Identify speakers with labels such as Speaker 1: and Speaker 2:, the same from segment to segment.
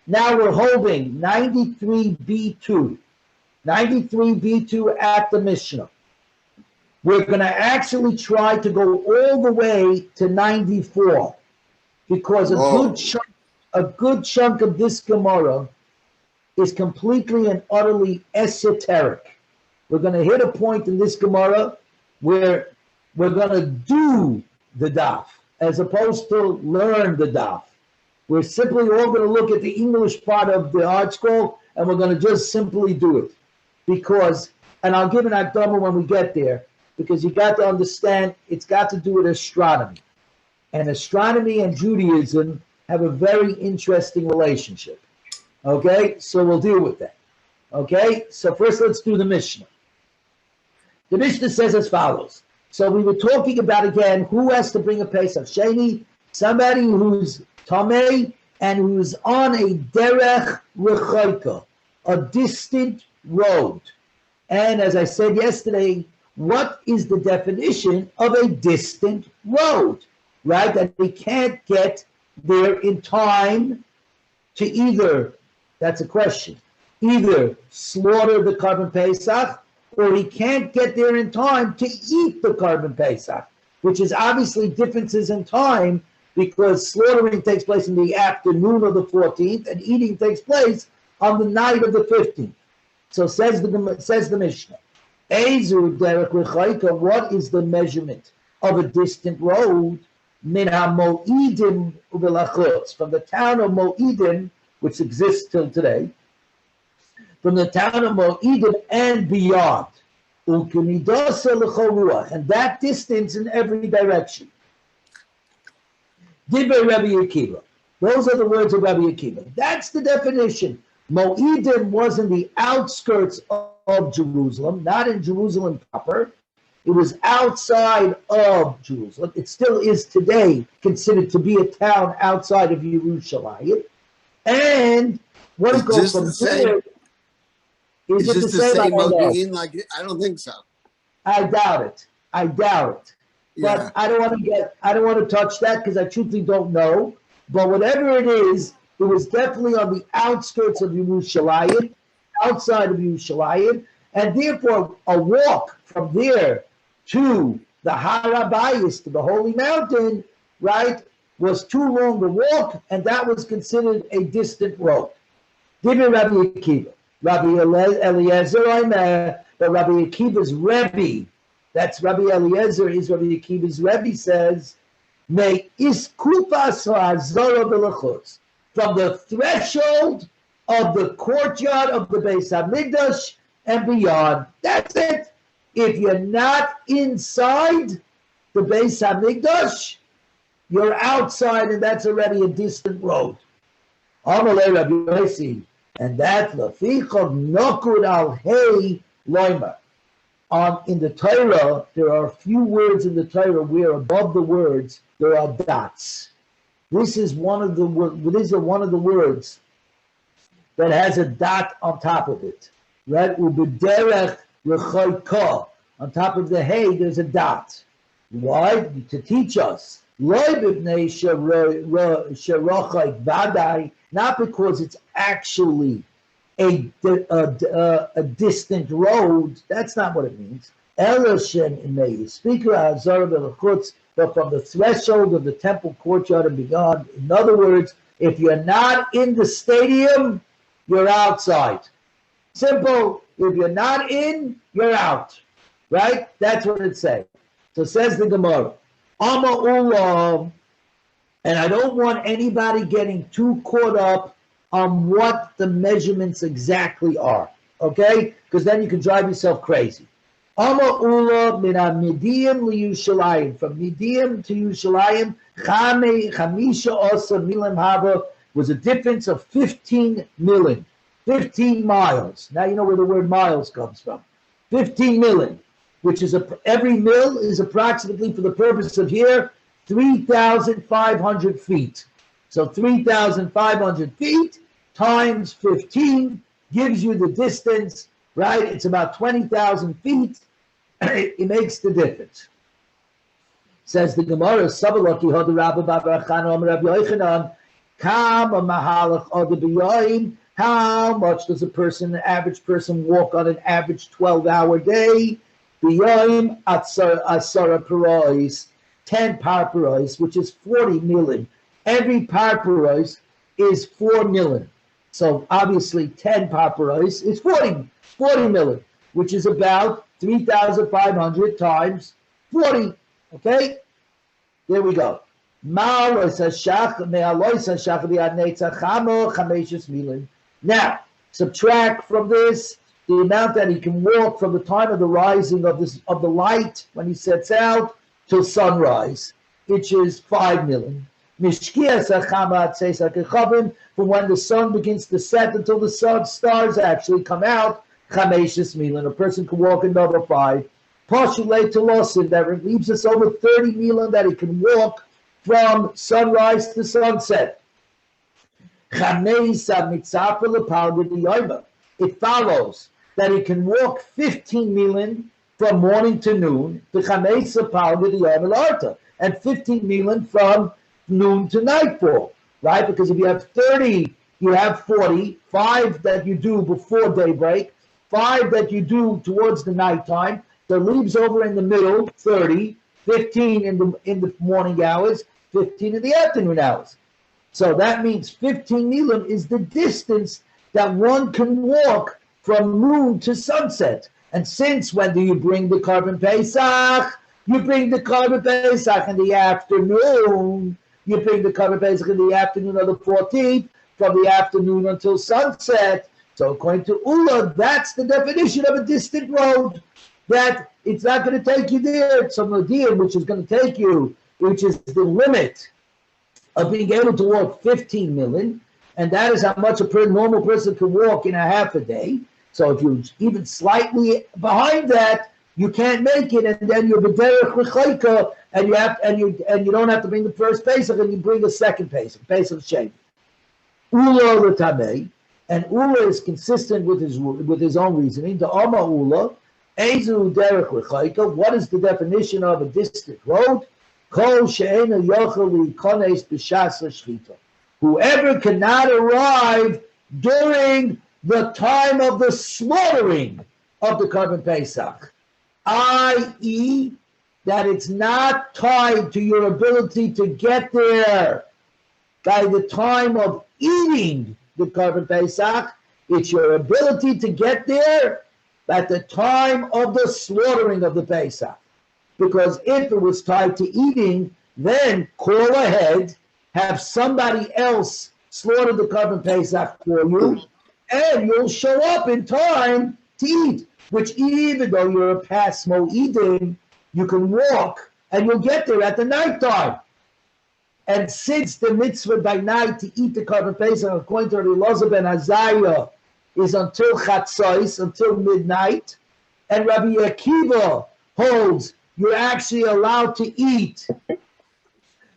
Speaker 1: Now we're holding 93b2. 93b2 at the Mishnah. We're going to actually try to go all the way to 94 because a good chunk of this Gemara is completely and utterly esoteric. We're going to hit a point in this Gemara where we're going to do the daf as opposed to learn the daf. We're simply all going to look at the English part of the art scroll and we're going to just simply do it. Because, and I'll give an akdama when we get there, because you got to understand it's got to do with astronomy. And astronomy and Judaism have a very interesting relationship. Okay, so we'll deal with that. Okay, so first let's do the Mishnah. The Mishnah says as follows. So we were talking about again who has to bring a Pesach Sheni, somebody who's Tameh and who's on a derech rechoika, a distant road. And as I said yesterday, what is the definition of a distant road? Right? That we can't get there in time to either, that's a question, either slaughter the Korban Pesach or he can't get there in time to eat the Korban Pesach, which is obviously differences in time because slaughtering takes place in the afternoon of the 14th and eating takes place on the night of the 15th. So says the Mishnah, Ezu derech rechoika, what is the measurement of a distant road? Min ha-mo'idim u'velachutz, from the town of Mo'idim, which exists till today, from the town of Mo'idim and beyond. U'kemidasa l'chol ruach, and that distance in every direction. Diber Rabbi Akiva. Those are the words of Rabbi Akiva. That's the definition. Mo'idim was in the outskirts of Jerusalem, not in Jerusalem proper. It was outside of Jerusalem. It still is today considered to be a town outside of Yerushalayim. And what it goes from there...
Speaker 2: Is it the same Mo'in? Like, I don't think so.
Speaker 1: I doubt it.
Speaker 2: Yeah.
Speaker 1: But I don't want to touch that because I truthfully don't know. But whatever it is, it was definitely on the outskirts of Yerushalayim, outside of Yerushalayim, and therefore a walk from there to the Harabayis, to the Holy Mountain, right, was too long to walk, and that was considered a distant road. Dibir Rabbi Akiva. Rabbi Eliezer, but Rabbi Akiva's Rebbe, that's Rabbi Eliezer, is Rabbi Akiva's Rebbe, says, Me iskupas ha'azara b'lachutz, from the threshold of the courtyard of the Beis HaMikdash and beyond. That's it. If you're not inside the Beis HaMikdash, you're outside, and that's already a distant road. Amalei Rabbi Yossi, and that lafichov nokud al hey loima. In the Torah, there are a few words in the Torah where above the words there are dots. This is one of the words that has a dot on top of it. Right? Ubederech rechoika. On top of the hay, there's a dot. Why? To teach us. Not because it's actually a distant road. That's not what it means. But from the threshold of the temple courtyard and beyond. In other words, if you're not in the stadium, you're outside. Simple. If you're not in, you're out. Right? That's what it says. So says the Gemara. Amma Ulam, and I don't want anybody getting too caught up on what the measurements exactly are, okay? Because then you can drive yourself crazy. Amma Ula min ha-Midian li-Yushalayim, from Midian to Yushalayim, Chamisha Osa Milim Haba, was a difference of 15 million, 15 miles. Now you know where the word miles comes from. 15 million, which is every mil is approximately, for the purpose of here, 3,500 feet. So 3,500 feet times 15 gives you the distance, right? It's about 20,000 feet. It makes the difference. Says the Gemara, Sabalaki Hoda Rabba Baba Chana Rabbi Yochanan, Kama mahalach oder b'yoyim. How much does an average person, walk on an average 12-hour day? B'yoyim asara parois, 10 parparois, which is 40 milin. Every parparois is 4 milin. So obviously 10 parparois is 40 milin, which is about 3,500 times 40. Okay? There we go. Now, subtract from this the amount that he can walk from the time of the rising of the light when he sets out till sunrise, which is 5 million. From when the sun begins to set until the stars actually come out, 5 million. A person can walk another 5. Postulate to Lawson, that leaves us over 30 million that he can walk from sunrise to sunset. It follows that he can walk 15 million from morning to noon, and 15 million from noon to nightfall, right? Because if you have 30, you have 40, 5 that you do before daybreak, 5 that you do towards the nighttime, that leaves over in the middle, 30, 15 in the morning hours, 15 in the afternoon hours. So that means 15 milim is the distance that one can walk from noon to sunset. And since when do you bring the Korban Pesach? You bring the Korban Pesach in the afternoon. You bring the Korban Pesach in the afternoon of the 14th, from the afternoon until sunset. So according to Ula, that's the definition of a distant road. That it's not going to take you there. It's a Nadir, which is going to take you, which is the limit of being able to walk 15 million, and that is how much a normal person can walk in a half a day. So if you're even slightly behind that, you can't make it, and then you're b'derech l'chayka, and you don't have to bring the first Pesach, and you bring a second Pesach Shem. Ula l'tamei, and Ula is consistent with his own reasoning. The Amma Ula. Ezu derech l'chayka. What is the definition of a distant road? Kol she'ena yochel l'ikones b'shas l'shchita. Whoever cannot arrive during the time of the slaughtering of the Korban Pesach, i.e., that it's not tied to your ability to get there by the time of eating the Korban Pesach. It's your ability to get there at the time of the slaughtering of the Pesach. Because if it was tied to eating, then call ahead, have somebody else slaughter the Korban Pesach for you, and you'll show up in time to eat, which even though you're a past Moedim, you can walk and you'll get there at the nighttime. And since the mitzvah by night to eat the Korban Pesach, according to Elazar ben Azariah, is until Chatzos, until midnight, and Rabbi Akiva holds you're actually allowed to eat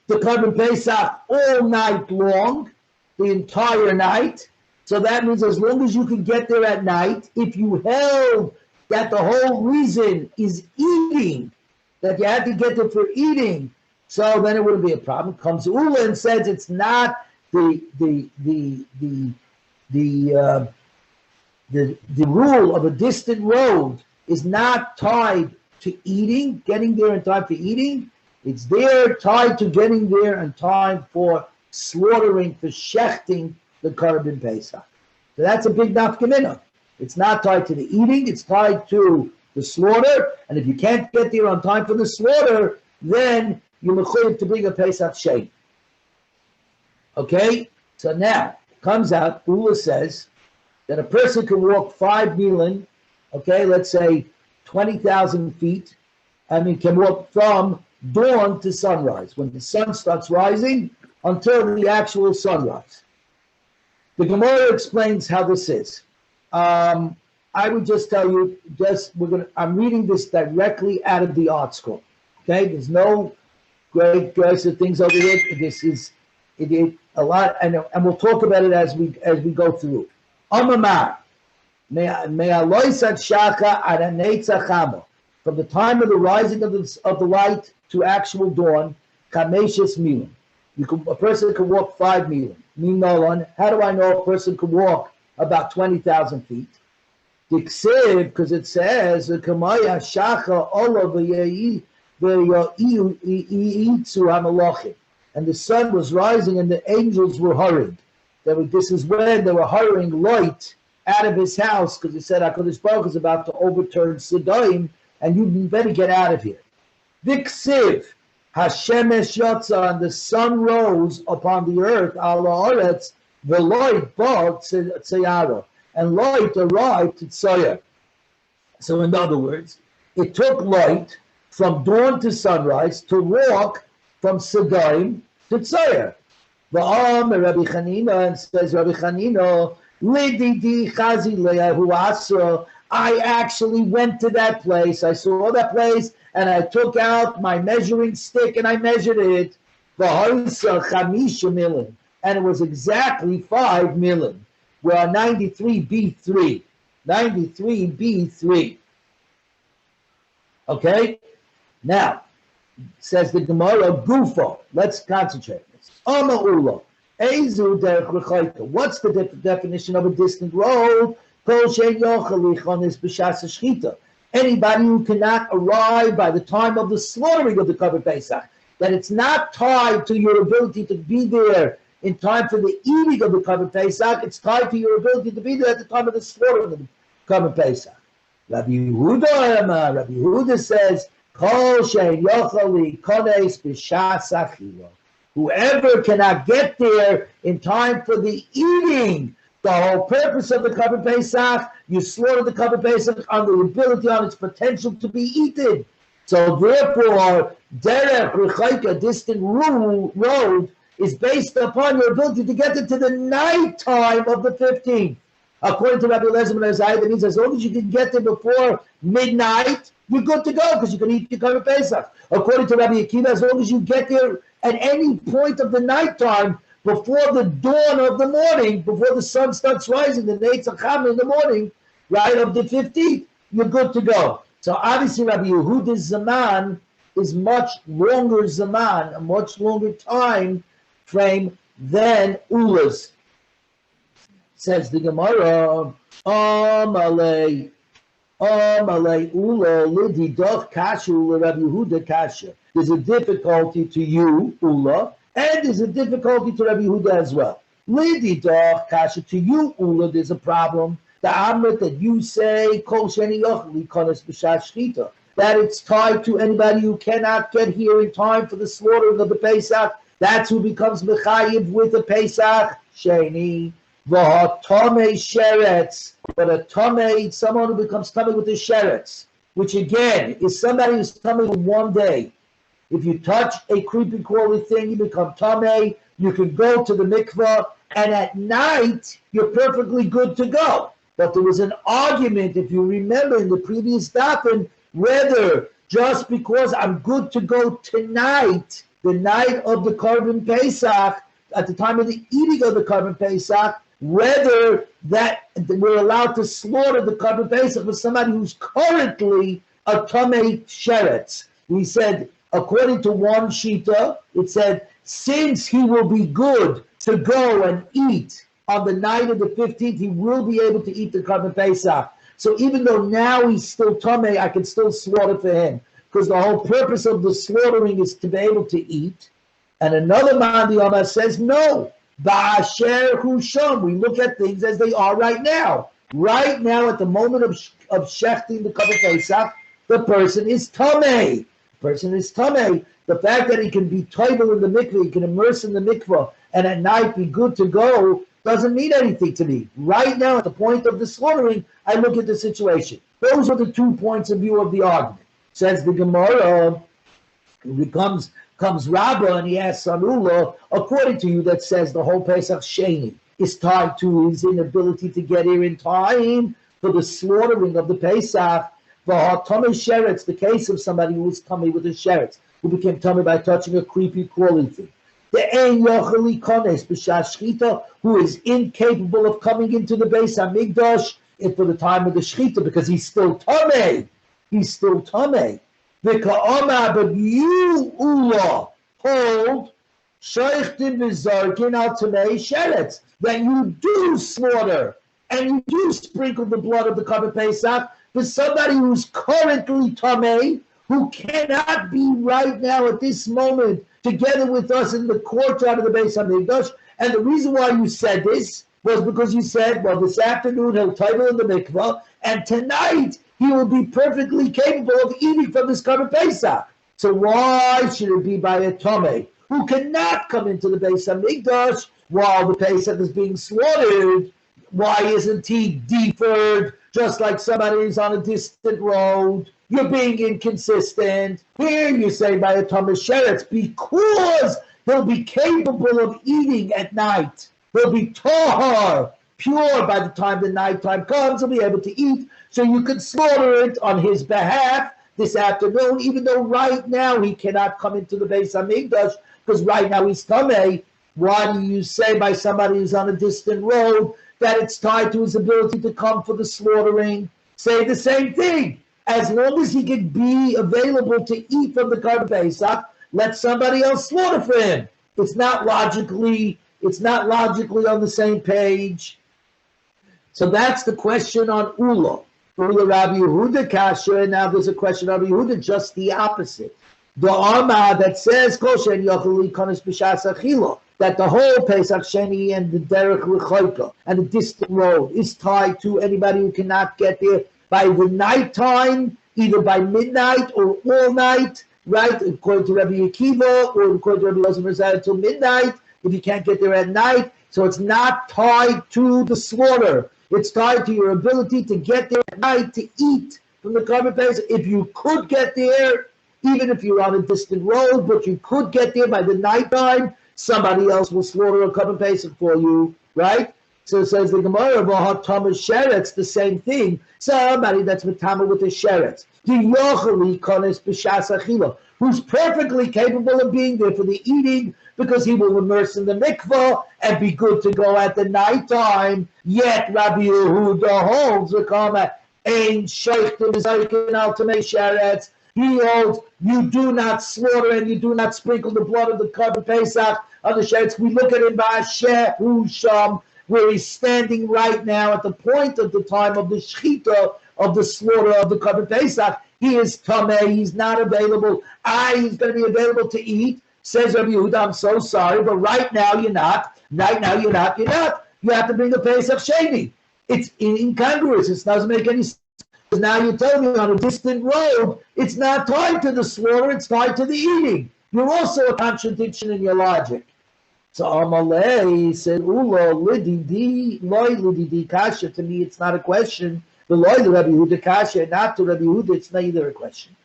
Speaker 1: the Korban Pesach all night long, the entire night. So that means as long as you can get there at night, if you held that the whole reason is eating, that you had to get there for eating, so then it wouldn't be a problem. Comes Ula and says it's not the rule of a distant road is not tied to eating, getting there in time for eating. It's there tied to getting there in time for slaughtering, for shechting the Korban Pesach. So that's a big nafkamina. It's not tied to the eating, it's tied to the slaughter. And if you can't get there on time for the slaughter, then you're mechuyev to bring a Pesach shein. Okay? So now, comes out, Ula says, that a person can walk 5 milim, okay, let's say 20,000 feet, can walk from dawn to sunrise, when the sun starts rising until the actual sunrise. The Gemara explains how this is. I would just tell you, I'm reading this directly out of the art school. Okay, there's no great things over here. This is a lot, and we'll talk about it as we go through. Amamar, from the time of the rising of the light to actual dawn, kameshes milim. A person can walk 5 milim. Minolan. How do I know a person could walk about 20,000 feet? Diksiv, because it says, Kamaya Shacha Ola and the sun was rising and the angels were hurried. This is when they were hurrying Lot out of his house, because he said HaKadosh Baruch Hu is about to overturn Sodom, and you better get out of here. Diksiv, Hashemesh Yotza, and the sun rose upon the earth, Ala Oretz, Veloit Bog Tzayara, and Lot arrived to Tzoyer. So in other words, it took Lot from dawn to sunrise to walk from Sodom to Tzoyer. Rabbi Chanina, and says Rabbi Chanina, Lididi Chazi Le'ahu Asra, I actually went to that place. I saw that place, and I took out my measuring stick and I measured it. V'harisa Chamisha Milin, and it was exactly 5 milin. We're on 93B3. 93B3. Okay? Now, says the Gemara, Gufo. Let's concentrate on this. Ama'ula. Ezu derech rechaita. What's the definition of a distant road? Kol she'en yochel lichonis b'shas hashchita. Anybody who cannot arrive by the time of the slaughtering of the Korban Pesach, that it's not tied to your ability to be there in time for the eating of the Korban Pesach, it's tied to your ability to be there at the time of the slaughtering of the Korban Pesach. Rabbi Yehuda says, Kol she'en yochel likones b'shas achila. Whoever cannot get there in time for the eating, the whole purpose of the Korban Pesach, you slaughter the Korban Pesach on the ability, on its potential to be eaten. So therefore, derech rechaika, distant road, is based upon your ability to get into the night time of the 15th. According to Rabbi Eliezer ben Azai, that means as long as you can get there before midnight, you're good to go because you can eat your Korban Pesach. According to Rabbi Akiva, as long as you get there at any point of the nighttime before the dawn of the morning, before the sun starts rising, the Neitz HaChama in the morning, right, of the 15th, you're good to go. So obviously Rabbi Yehuda's Zaman is much longer Zaman, a much longer time frame than Ula's. Says the Gemara, Amalei Ula Lidi Doch Kasha Ula Rabbi Yehuda Kasha. There's a difficulty to you, Ula, and there's a difficulty to Rabbi Yehuda as well. Lidi Doch Kasha, to you, Ula, there's a problem. The Amrit that you say, Kol Sheni Yochli Kones B'Shas Shchita, that it's tied to anybody who cannot get here in time for the slaughtering of the Pesach. That's who becomes Mechayiv with the Pesach. Sheni. V'hatome sheretz, but a tome, someone who becomes tummy with the sheretz, which again is somebody who's tummy for one day. If you touch a creepy crawly thing, you become tummy. You can go to the mikvah, and at night you're perfectly good to go. But there was an argument, if you remember in the previous dafin, whether just because I'm good to go tonight, the night of the Korban Pesach, at the time of the eating of the Korban Pesach, whether that we're allowed to slaughter the Korban Pesach with somebody who's currently a Tamei Sheretz. We said, according to one Shita, it said, since he will be good to go and eat on the night of the 15th, he will be able to eat the Korban Pesach. So even though now he's still Tamei, I can still slaughter for him, because the whole purpose of the slaughtering is to be able to eat. And another Mandi Yoma says, no, Ba'asher Husham. We look at things as they are right now. Right now, at the moment of shechting the Korban Pesach, the person is Tamei. The person is Tamei. The fact that he can be toivel in the mikveh, he can immerse in the mikveh, and at night be good to go, doesn't mean anything to me. Right now, at the point of the slaughtering, I look at the situation. Those are the 2 points of view of the argument. Says the Gemara, comes Rabbah and he asks Sanula, according to you, that says the whole Pesach Sheni is tied to his inability to get here in time for the slaughtering of the Pesach. Tummy sheretz, the case of somebody who was tummy with a sheretz, who became tummy by touching a creepy, crawly thing. The ein yocheli kones b'shas shchita, who is incapable of coming into the Beis Hamikdash for the time of the shchita because he's still tummy. He's still tummy. But you, Ula, hold Sheichtim v'zarkin al tamei sheretz, that you do slaughter and you do sprinkle the blood of the Korban Pesach for somebody who's currently tamei, who cannot be right now at this moment together with us in the courtyard of the Beis Hamikdash. And the reason why you said this was because you said, well, this afternoon he'll table in the mikvah, and tonight he will be perfectly capable of eating from this Korban Pesach. So why should it be by a tamei who cannot come into the Beis Hamikdash while the Pesach is being slaughtered? Why isn't he deferred just like somebody who's on a distant road? You're being inconsistent. Here you say by a tamei sheretz, because he'll be capable of eating at night. He'll be tahar, pure by the time the nighttime comes. He'll be able to eat. So you can slaughter it on his behalf this afternoon, even though right now he cannot come into the Beis Hamikdash because right now he's tamei. Why do you say by somebody who's on a distant road that it's tied to his ability to come for the slaughtering? Say the same thing. As long as he can be available to eat from the Korban Pesach, let somebody else slaughter for him. It's not logically on the same page. So that's the question on Ula. Ula Rabbi Yehuda Kasha, and now there's a question of Rabbi Yehuda, just the opposite. The Arma that says Koshen Yocheli Konis B'Shas Achila, that the whole Pesach Sheni and the Derech Rechoika and the distant road is tied to anybody who cannot get there by the nighttime, either by midnight or all night, right? According to Rabbi Akiva or according to Rabbi Elazar Merzad until midnight, if you can't get there at night. So it's not tied to the slaughter. It's tied to your ability to get there at night to eat from the Korban Pesach. If you could get there, even if you're on a distant road, but you could get there by the nighttime, somebody else will slaughter a Korban Pesach for you, right? So it says the Gemara, tamei sheretz, the same thing. Somebody that's metama with a sheretz, who's perfectly capable of being there for the eating because he will immerse in the mikvah and be good to go at the nighttime. Yet Rabbi Yehuda holds the kama ein sheichtim v'zarkin al tamei sheretz. He holds you do not slaughter and you do not sprinkle the blood of the Korban Pesach on the sheretz. We look at him by Asher Husham, where he's standing right now at the point of the time of the shechita, of the slaughter of the Korban Pesach. He is tamei, he's not available. He's going to be available to eat. Says Rabbi Yehuda, I'm so sorry, but right now you're not. Right now you're not. You have to bring the Pesach Sheni. It's incongruous. It doesn't make any sense. Now you're telling me on a distant road, it's not tied to the slaughter, it's tied to the eating. You're also a contradiction in your logic. So Amalei said, Ula, lididi, loy lididi kasha. To me, it's not a question. The loy to Rabbi Yehuda kasha, not to Rabbi Yehuda, it's neither a question.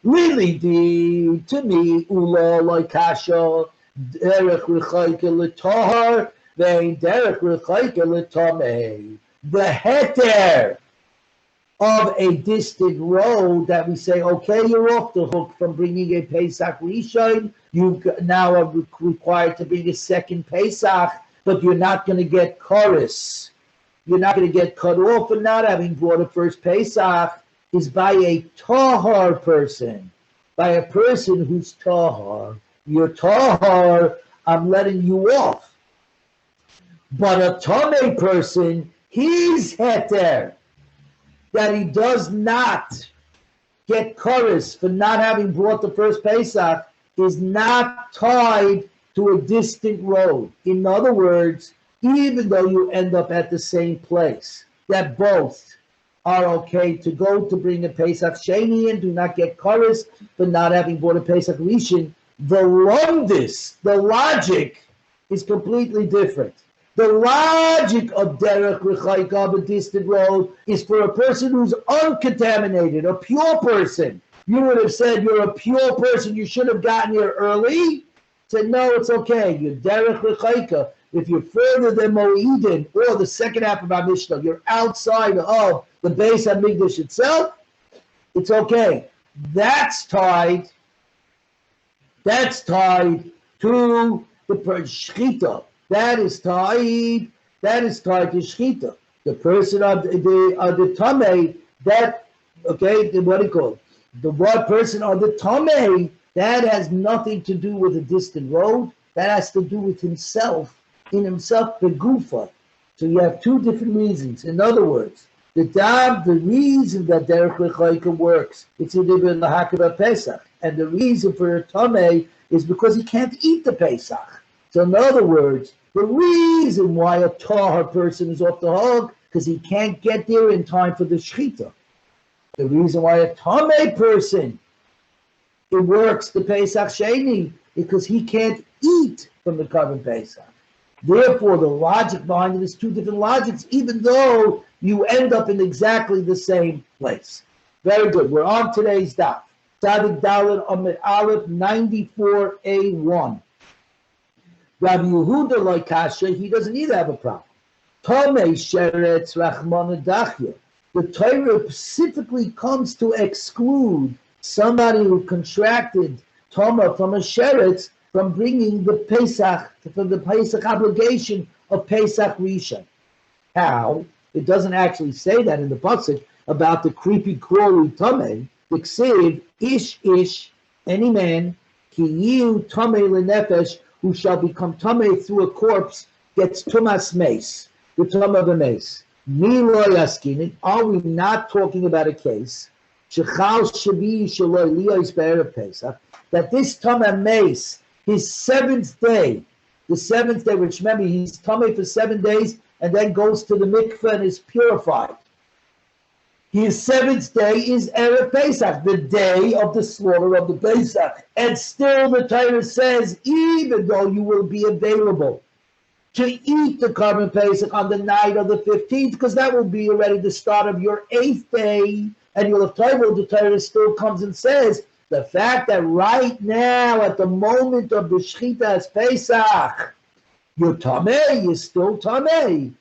Speaker 1: Lididi, to me, Ula, loy kasha, derech rechaike l'tohar, vein derech rechaike l'tamei. The heter of a distant road that we say, okay, you're off the hook from bringing a Pesach Rishon. You now are required to bring a second Pesach, but you're not going to get chorus. You're not going to get cut off for not having brought a first Pesach. Is by a tahar person, by a person who's tahar. You're tahar, I'm letting you off. But a tamei person, he's heter, that he does not get chorus for not having brought the first Pesach, is not tied to a distant road. In other words, even though you end up at the same place, that both are okay to go to bring a Pesach Sheni and do not get chorus for not having brought a Pesach Rishon, the logic is completely different. The logic of derech rechaika, a distant road, is for a person who's uncontaminated, a pure person. You would have said you're a pure person, you should have gotten here early. Said, no, it's okay. You're derech rechaika. If you're further than Moedin or the second half of our Mishnah, you're outside of the Beis Hamikdash itself, it's okay. That's tied to the shechita. That is tied to shechita. The person of the tamei, that, okay, what do you call it? The one person of the tamei That has nothing to do with a distant road. That has to do with himself, in himself, the gufa. So you have two different reasons. In other words, the reason that Derech L'Chayka works, it's in the Lahakaba Pesach. And the reason for a Tameh is because he can't eat the Pesach. So in other words, the reason why a Tahar person is off the hook, because he can't get there in time for the Shechita. The reason why a Tameh person, it works the Pesach Sheni, because he can't eat from the Korban Pesach. Therefore, the logic behind it is two different logics, even though you end up in exactly the same place. Very good. We're on today's daf. Tzadik Dalet Amid Aleph 94a1. Rabbi Yehuda Loikasha, he doesn't either have a problem. Tomei Sheretz Rachmana Dachya. The Torah specifically comes to exclude somebody who contracted Toma from a Sheretz from bringing the Pesach, from the Pesach obligation of Pesach Rishon. How? It doesn't actually say that in the pasuk about the creepy, crawly Tomei. The Ksiv, Ish, any man, Ki Yiu Tomei Lenefesh, who shall become Tomei through a corpse, gets Tumas Mace, the Tum of a mace. Milo Yaskinin, are we not talking about a case? Shechal Shabi Shaloi Liyos Be'erev Pesach, that this Tum of mace, his seventh day, which remember, he's Tomei for 7 days and then goes to the mikveh and is purified. His seventh day is Erev Pesach, the day of the slaughter of the Pesach. And still the Torah says, even though you will be available to eat the Korban Pesach on the night of the 15th, because that will be already the start of your 8th day, and you'll have Torah, the Torah still comes and says, the fact that right now, at the moment of the Shechita as Pesach, you're Tameh, you're still Tameh.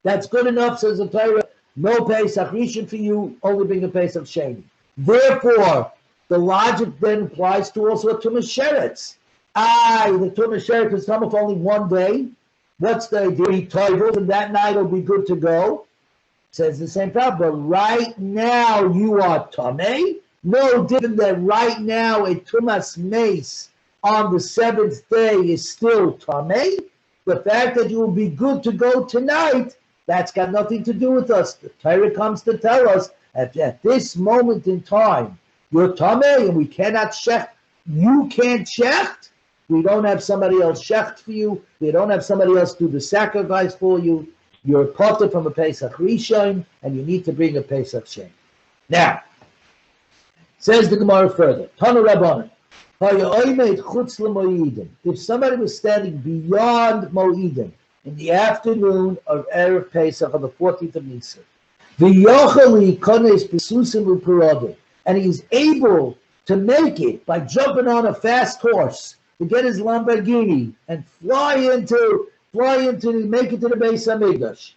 Speaker 1: That's good enough, says the Torah. No Pesach Rishon for you, only bring a Pesach Sheni. Therefore, the logic then applies to also a Tumas Sheretz. The Tumas Sheretz is Tameh for only 1 day. What's the idea? He toivels, and that night will be good to go. Says the same problem. But right now you are Tameh. No different than right now a Tumas Mace on the 7th day is still Tameh. The fact that you will be good to go tonight, that's got nothing to do with us. The Torah comes to tell us at this moment in time, you're Tameh and we cannot shecht. You can't shecht. We don't have somebody else shecht for you. We don't have somebody else do the sacrifice for you. You're potter from a Pesach Rishon and you need to bring a Pesach Shem. Now, says the Gemara further, Tanu Rabbanan, if somebody was standing beyond Moedim in the afternoon of Erev Pesach on the 14th of Nisan, and he's able to make it by jumping on a fast horse to get his Lamborghini and make it to the Beis Hamikdash,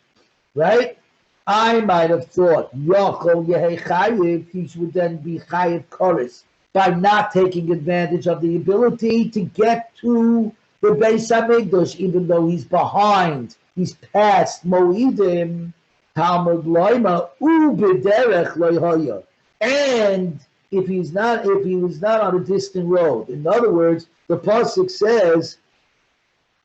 Speaker 1: right? I might have thought he would then be chayiv koris by not taking advantage of the ability to get to the Beis Hamikdash, even though he's behind, he's past Moedim. Talmud loima ubederech loyhoya, and if he was not on a distant road. In other words, the pasuk says,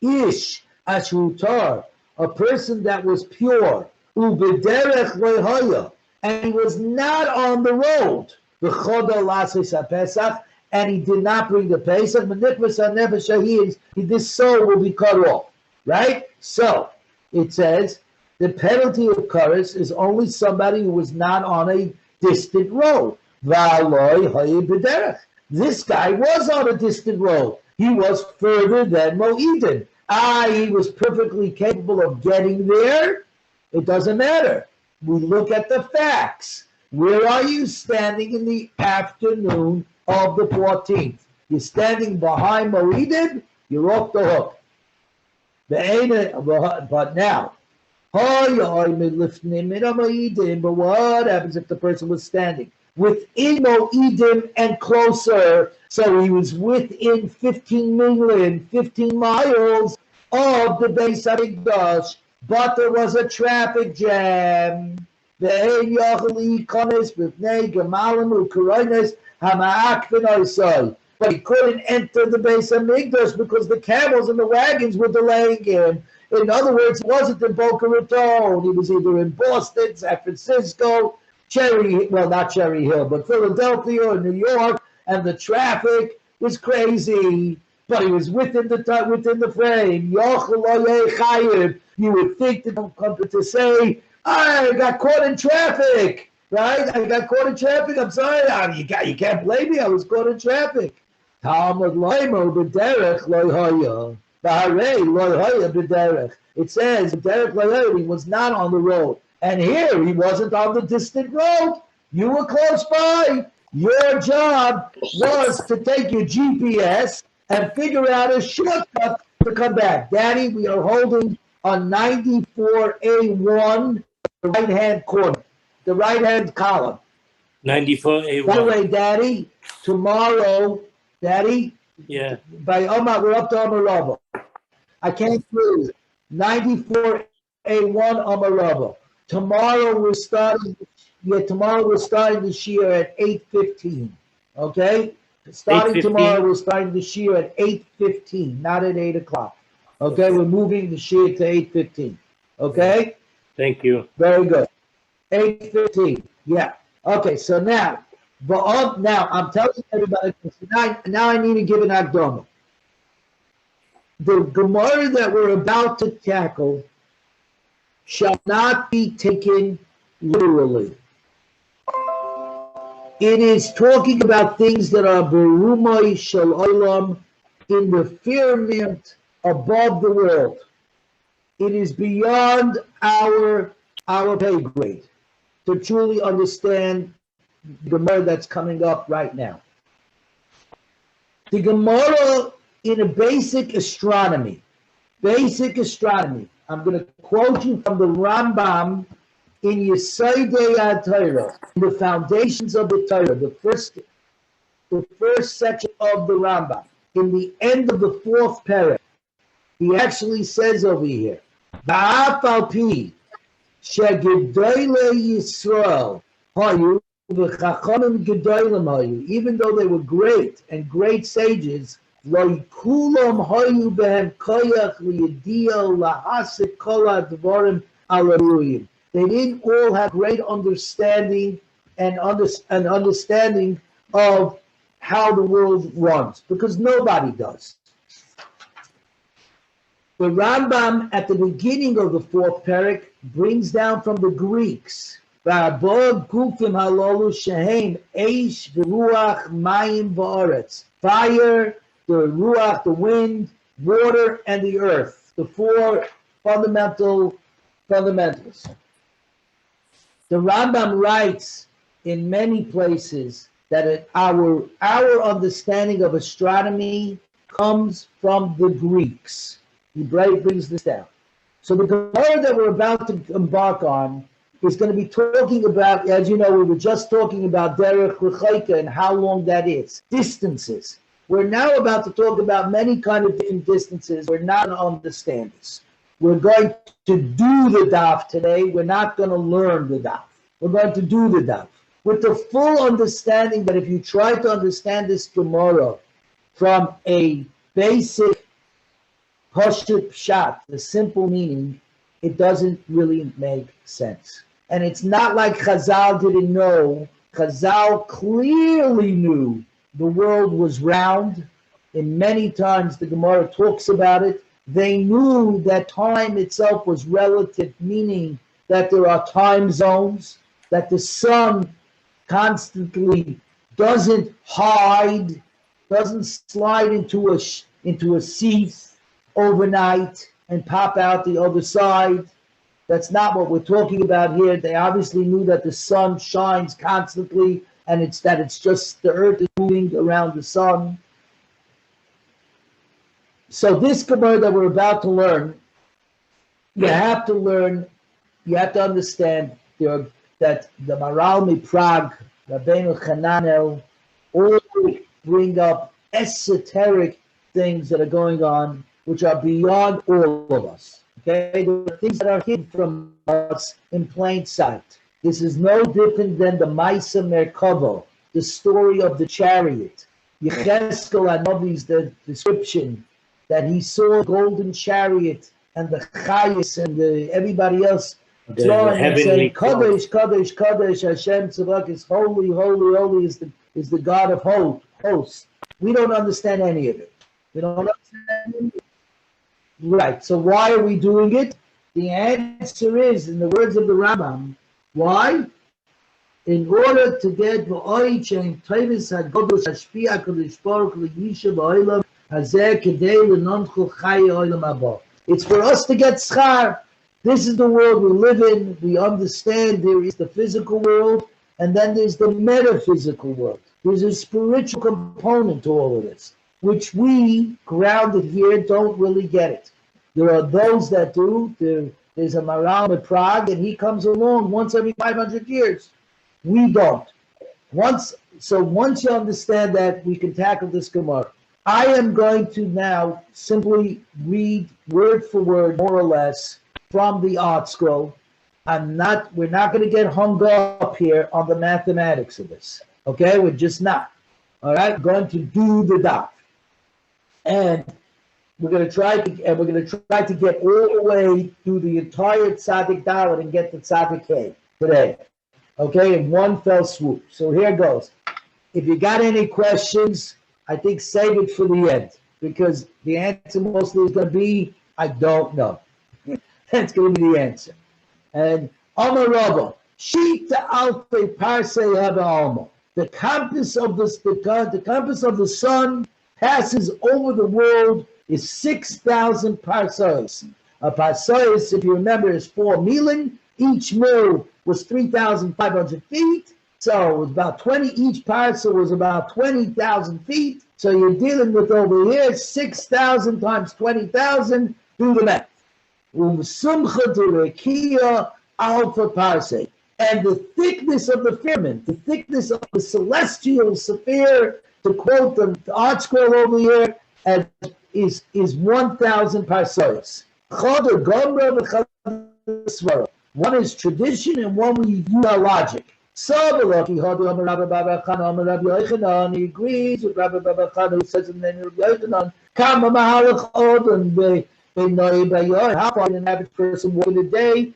Speaker 1: "Ish ashrutar," a person that was pure. Ubederech loyhoya, and he was not on the road. V'choda lasis haPesach, and he did not bring the Pesach. V'nikvas hanefesh shahid, this soul will be cut off. Right? So it says the penalty of kares is only somebody who was not on a distant road. V'aloi hayi b'derech. This guy was on a distant road. He was further than Moedim. He was perfectly capable of getting there. It doesn't matter. We look at the facts. Where are you standing in the afternoon of the 14th? You're standing behind Moedim, you're off the hook. But now, but what happens if the person was standing within Moedim and closer? So he was within 15 miles of the Beis Hamikdash, but there was a traffic jam. Ve'ein yochel ikonis b'fnei gemalim u'koronis hama'akvin oisai. But he couldn't enter the Beis Hamikdash because the camels and the wagons were delaying him. In other words, he wasn't in Boca Raton. He was either in Boston, San Francisco, not Cherry Hill, but Philadelphia or New York, and the traffic was crazy. But he was within the frame. You would think to say, I got caught in traffic, right? I got caught in traffic. I'm sorry. You can't blame me. I was caught in traffic. It says he was not on the road. And here he wasn't on the distant road. You were close by. Your job was to take your GPS and figure out a shortcut to come back. Daddy, we are holding on 94A1, the right-hand corner, the right-hand column.
Speaker 3: 94A1.
Speaker 1: By the way, Daddy, tomorrow, Daddy,
Speaker 3: yeah,
Speaker 1: by Omar, we're up to Amarava. I can't hear you. 94A1 Amarava. Tomorrow we're starting the shear at 8:15. Okay? Starting tomorrow, we're starting the shear at 8:15, not at 8 o'clock. Okay, we're moving the shear to 8:15. Okay?
Speaker 3: Thank you.
Speaker 1: Very good. 8:15. Yeah. Okay, so now I'm telling everybody, now I need to give an Akdama. The Gemara that we're about to tackle shall not be taken literally. It is talking about things that are berumai shel olam, in the firmament above the world. It is beyond our pay grade to truly understand the Gemara that's coming up right now. The Gemara in a basic astronomy, I'm going to quote you from the Rambam in Yesodei HaTorah, the foundations of the Torah, the first section of the Rambam, in the end of the 4th parak. He actually says over here, Ba'af al pi shegedolei Yisrael hayu v'chachamim gedolim hayu, even though they were great and great sages, lo kulam hayu behem koyach liyadio lahasik kol hadvarim alaruyim. They didn't all have great understanding and understanding of how the world runs, because nobody does. The Rambam at the beginning of the 4th parak brings down from the Greeks, fire, the ruach, the wind, water, and the earth, the 4 fundamentals. The Rambam writes in many places that our understanding of astronomy comes from the Greeks. He brings this down. So the Gemara that we're about to embark on is going to be talking about, as you know, we were just talking about derech rechaika and how long that is, distances. We're now about to talk about many kind of different distances. We're not going to understand this. We're going to do the daf today. We're not going to learn the daf. We're going to do the daf with the full understanding that if you try to understand this Gemara from a basic Pashut Pshat, the simple meaning, it doesn't really make sense. And it's not like Chazal didn't know. Chazal clearly knew the world was round. And many times the Gemara talks about it. They knew that time itself was relative, meaning that there are time zones, that the sun constantly doesn't hide, doesn't slide into a seat overnight and pop out the other side. That's not what we're talking about here. They obviously knew that the sun shines constantly, and it's just the earth is moving around the sun. So this Gemara that we're about to learn, you have to understand that the Maral Miprag, Rabbeinu Chananel, all bring up esoteric things that are going on, which are beyond all of us. Okay, there are things that are hidden from us in plain sight. This is no different than the Maisa Merkava, the story of the chariot. Yecheskel Anovi's the description that he saw a golden chariot and the Chayis and everybody else throwing and saying, Kadosh, Kadosh, Kadosh, Hashem Tzavak is holy, holy, holy is the God of hosts. We don't understand any of it. We don't understand any of it. Right, so why are we doing it? The answer is, in the words of the Rambam, why? In order to get v'oich and Tevis HaGodosh Hashpia Kodesh Baruch L'Yisha V'Olam Hazeh Kedei L'Nonchu Chai Olam Haba. It's for us to get schar. This is the world we live in. We understand there is the physical world, and then there's the metaphysical world. There's a spiritual component to all of this, which we, grounded here, don't really get it. There are those that do. There's a Maral in Prague, and he comes along once every 500 years. We don't. Once you understand that, we can tackle this Gemara. I am going to now simply read word for word, more or less, from the art scroll. We're not going to get hung up here on the mathematics of this. Okay, we're just not. All right, we're going to do the daf, and we're going to try to get all the way through the entire Tzaddik Dalet and get the Tzaddik Hey today. Okay, in one fell swoop. So here goes. If you got any questions, I think save it for the end, because the answer mostly is going to be, I don't know. That's going to be the answer. And Amar Rabba, Shita Alpei Parsei Haba Alma. The compass of the sun passes over the world is 6,000 parsais. A parsais, if you remember, is 4 milin. Each mil was 3,500 feet. So it was about 20. Each parsa was about 20,000 feet. So you're dealing with over here 6,000 times 20,000. Do the math. Sumcha Rekia Alpha Parsei. And the thickness of the firmament, the thickness of the celestial sphere, to quote the art scroll over here, is 1,000 parsais. One is tradition and one we use our logic. He agrees with Rabbi Baba Khan, who says in the name of Yochanan, how far an average person walk in a day?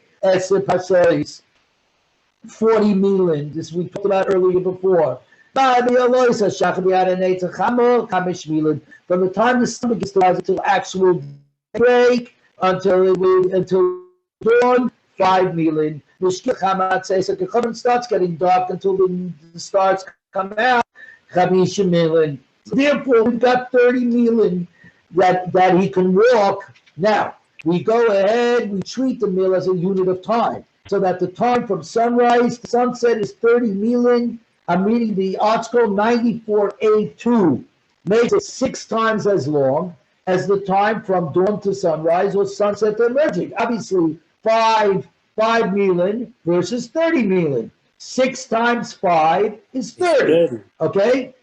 Speaker 1: 40 million. This we talked about earlier before. From the time the sun gets to rise until actual break, until dawn, 5 million. The starts getting dark until the stars come out, 5 million. Therefore, we've got 30 million that he can walk. Now, we go ahead, we treat the mil as a unit of time, so that the time from sunrise to sunset is 30 million. I'm reading the art scroll 94A2, makes it 6 times as long as the time from dawn to sunrise or sunset to emerging. Obviously, 5 million versus 30 million. 6 times 5 is 30. Okay?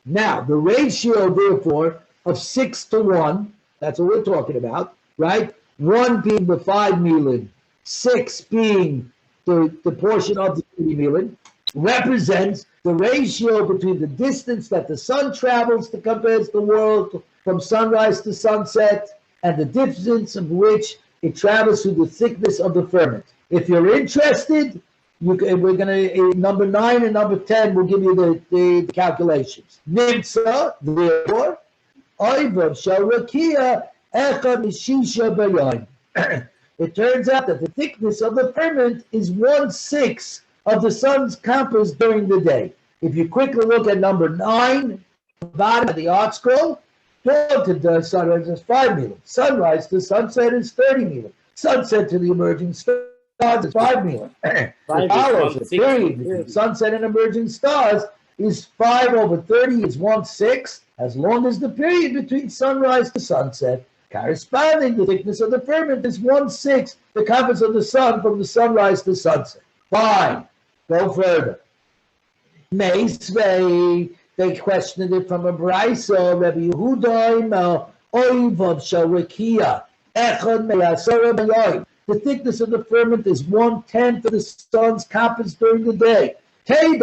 Speaker 1: Now, the ratio, therefore, of 6 to 1, that's what we're talking about, right? 1 being the 5 million, 6 being the portion of the 30 million, represents the ratio between the distance that the sun travels to compares the world from sunrise to sunset and the distance of which it travels through the thickness of the firmament. If you're interested, we're going to, number 9 and number 10 will give you the calculations. Nimsa, therefore, Oivav Sharakia Echad Mishisha Bayan. It turns out that the thickness of the firmament is 1/6 of the sun's compass during the day. If you quickly look at number 9, bottom of the art scroll, dawn to the sunrise is 5 million. Sunrise to sunset is 30 million. Sunset to the emerging stars is 5 million. It follows the period between sunset and emerging stars is 5 over 30 is 1/6, as long as the period between sunrise to sunset. Corresponding, the thickness of the firmament is 1/6 the compass of the sun from the sunrise to sunset. Fine. Go further. Meisvei, they questioned it from a brayso. Rabbi Yehuda oivav sharakia echad meyasara bayoy. the thickness of the firmament is 1/10 of the sun's compass during the day. How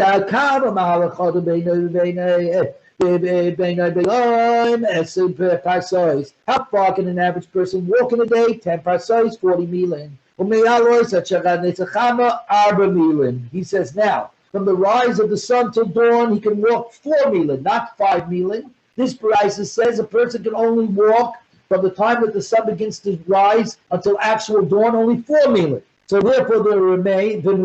Speaker 1: far can an average person walk in a day? 10 parseis, 40 milin. He says now, from the rise of the sun till dawn, he can walk 4 milin, not 5 milin. This Brisa says a person can only walk from the time that the sun begins to rise until actual dawn, only 4 milin. So therefore there remain, and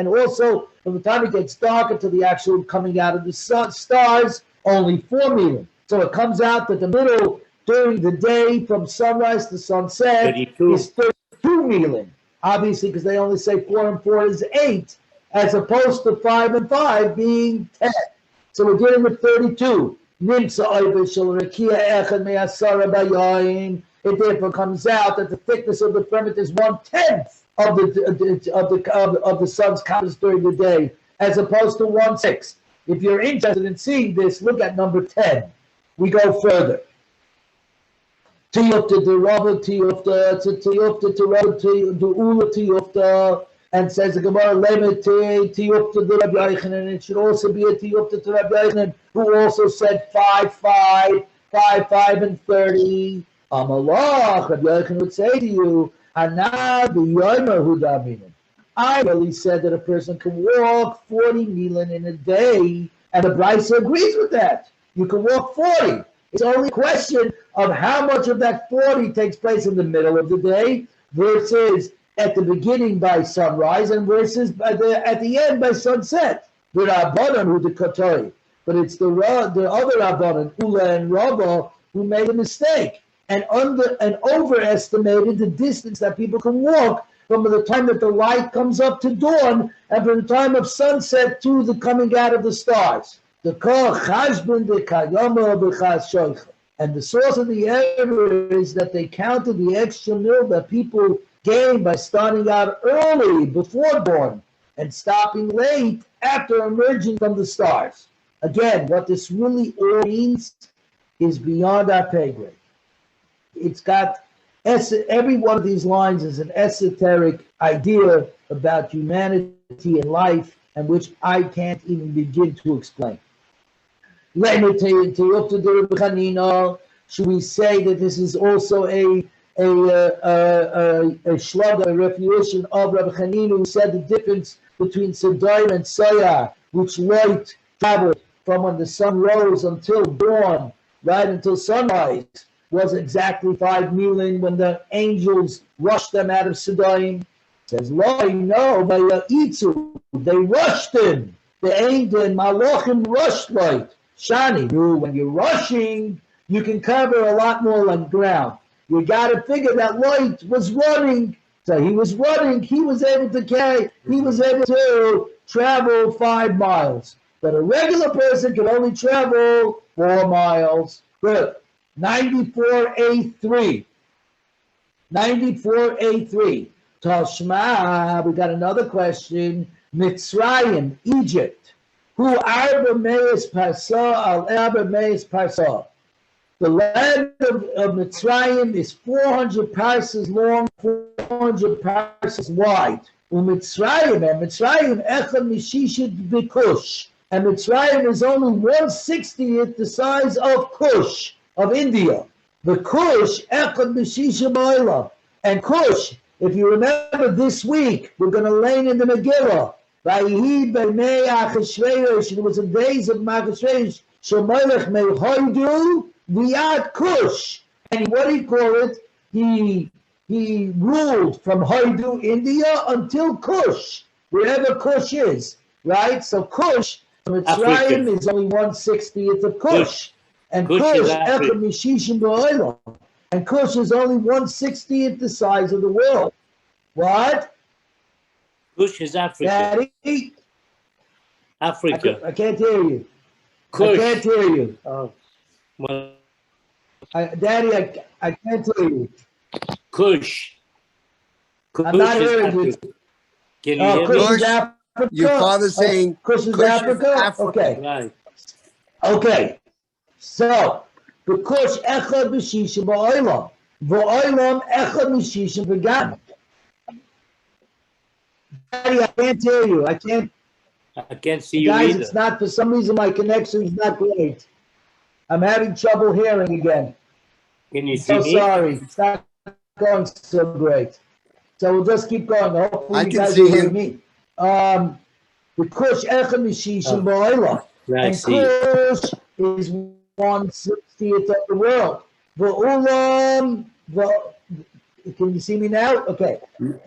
Speaker 1: also from the time it gets dark until the actual coming out of the sun, stars, only 4 milin. So it comes out that the middle during the day from sunrise to sunset
Speaker 3: 32.
Speaker 1: is 32 milin. Obviously, because they only say 4 and 4 is 8, as opposed to 5 and 5 being 10. So we're dealing with 32. It therefore comes out that the thickness of the firmament is 1/10 of the sun's compass during the day, as opposed to 1/6. If you're interested in seeing this, look at number 10. We go further. And says the Gemara, and it should also be a tiyufta to Rabbi Yochanan, who also said 5, 5, 5, 5, and 30. Amalach, Rabbi Yochanan would say to you, I really said that a person can walk 40 milan in a day, and the Brisa agrees with that. You can walk 40. It's only a question of how much of that 40 takes place in the middle of the day versus at the beginning by sunrise and versus at the end by sunset. The Rabbanan who the Kotori, but it's the other Rabbanan, Ula and Rabba, who made a mistake and overestimated the distance that people can walk from the time that the light comes up to dawn and from the time of sunset to the coming out of the stars. The and the source of the error is that they counted the extra mil that people gain by starting out early before dawn and stopping late after emerging from the stars. Again, what this really all means is beyond our pay grade. It's got every one of these lines is an esoteric idea about humanity and life, and which I can't even begin to explain. Should we say that this is also a shloga, a refutation of Rabbi Chanina, who said the difference between Sodom and Soya, which light traveled from when the sun rose until dawn, right until sunrise, was exactly 5 milin when the angels rushed them out of Sodom. Says, no, they rushed him. The angel and Malachim rushed light. Shani, when you're rushing, you can cover a lot more ground. You got to figure that light was running. So he was running. He was able to travel 5 miles. But a regular person can only travel 4 miles. Good. 94A3. 94A3. Tashma, we got another question. Mitzrayim, Egypt. Who Arba Meis Parsa al Arba Meis Parsa. The land of Mitzrayim is 400 parsas long, 400 parsas wide. Mitzrayim Echad Mishishit Bikush. And Mitzrayim is only 1/60th the size of Kush, of India. The Kush Echad Mishishit Ba'ila. And Kush, if you remember this week, we're going to learn in the Megillah. It was in days of Achashverosh, Shemelech Mehoidu Viad Kush. And what do you call it? He ruled from Hoidu, India, until Kush, wherever Kush is, right? So Kush, Mitzrayim is only 1/60th of Kush. And Kush is only 1/60th the size of the world. What?
Speaker 3: Kush is Africa.
Speaker 1: Daddy?
Speaker 3: Africa.
Speaker 1: I can't hear you.
Speaker 3: Kush.
Speaker 1: I can't hear you.
Speaker 3: Oh, well,
Speaker 1: Daddy, I can't hear you.
Speaker 3: Kush.
Speaker 1: I'm not hearing you.
Speaker 3: Can you hear
Speaker 1: Kush
Speaker 3: me?
Speaker 1: is Africa.
Speaker 2: Your father's saying
Speaker 1: Kush is Africa? Okay.
Speaker 3: Right.
Speaker 1: Okay. So, the Kush Echad B'Shisha Ba'olam. V'olam echad mishishim v'gan. Daddy, I can't hear you. I
Speaker 3: can't see you
Speaker 1: guys,
Speaker 3: either.
Speaker 1: it's not, for some reason my connection is not great. I'm having trouble hearing again.
Speaker 3: Can you see
Speaker 1: So
Speaker 3: me?
Speaker 1: sorry. It's not going so great. So we'll just keep going. Hopefully
Speaker 2: I
Speaker 1: you
Speaker 2: can
Speaker 1: guys
Speaker 2: see
Speaker 1: will hear
Speaker 2: him.
Speaker 1: me. The Kush Echad Mishishim Ba'olam.
Speaker 3: Now I
Speaker 1: And
Speaker 3: see you.
Speaker 1: Kush is 1/60th of the world. V'olam, can you see me now? Okay.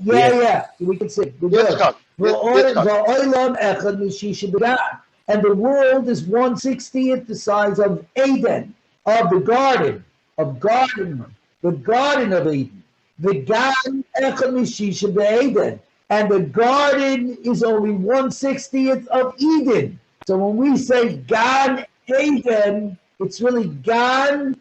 Speaker 1: Yeah. We can see. We're
Speaker 4: Yes,
Speaker 1: good.
Speaker 4: God. Yes, God.
Speaker 1: V'olam echad mishishim b'gan. And the world is 1/60th the size of Eden, of the garden of Eden. The gan echad mishishim b'Eden. And the garden is only 1/60th of Eden. So when we say gan Eden, it's really gan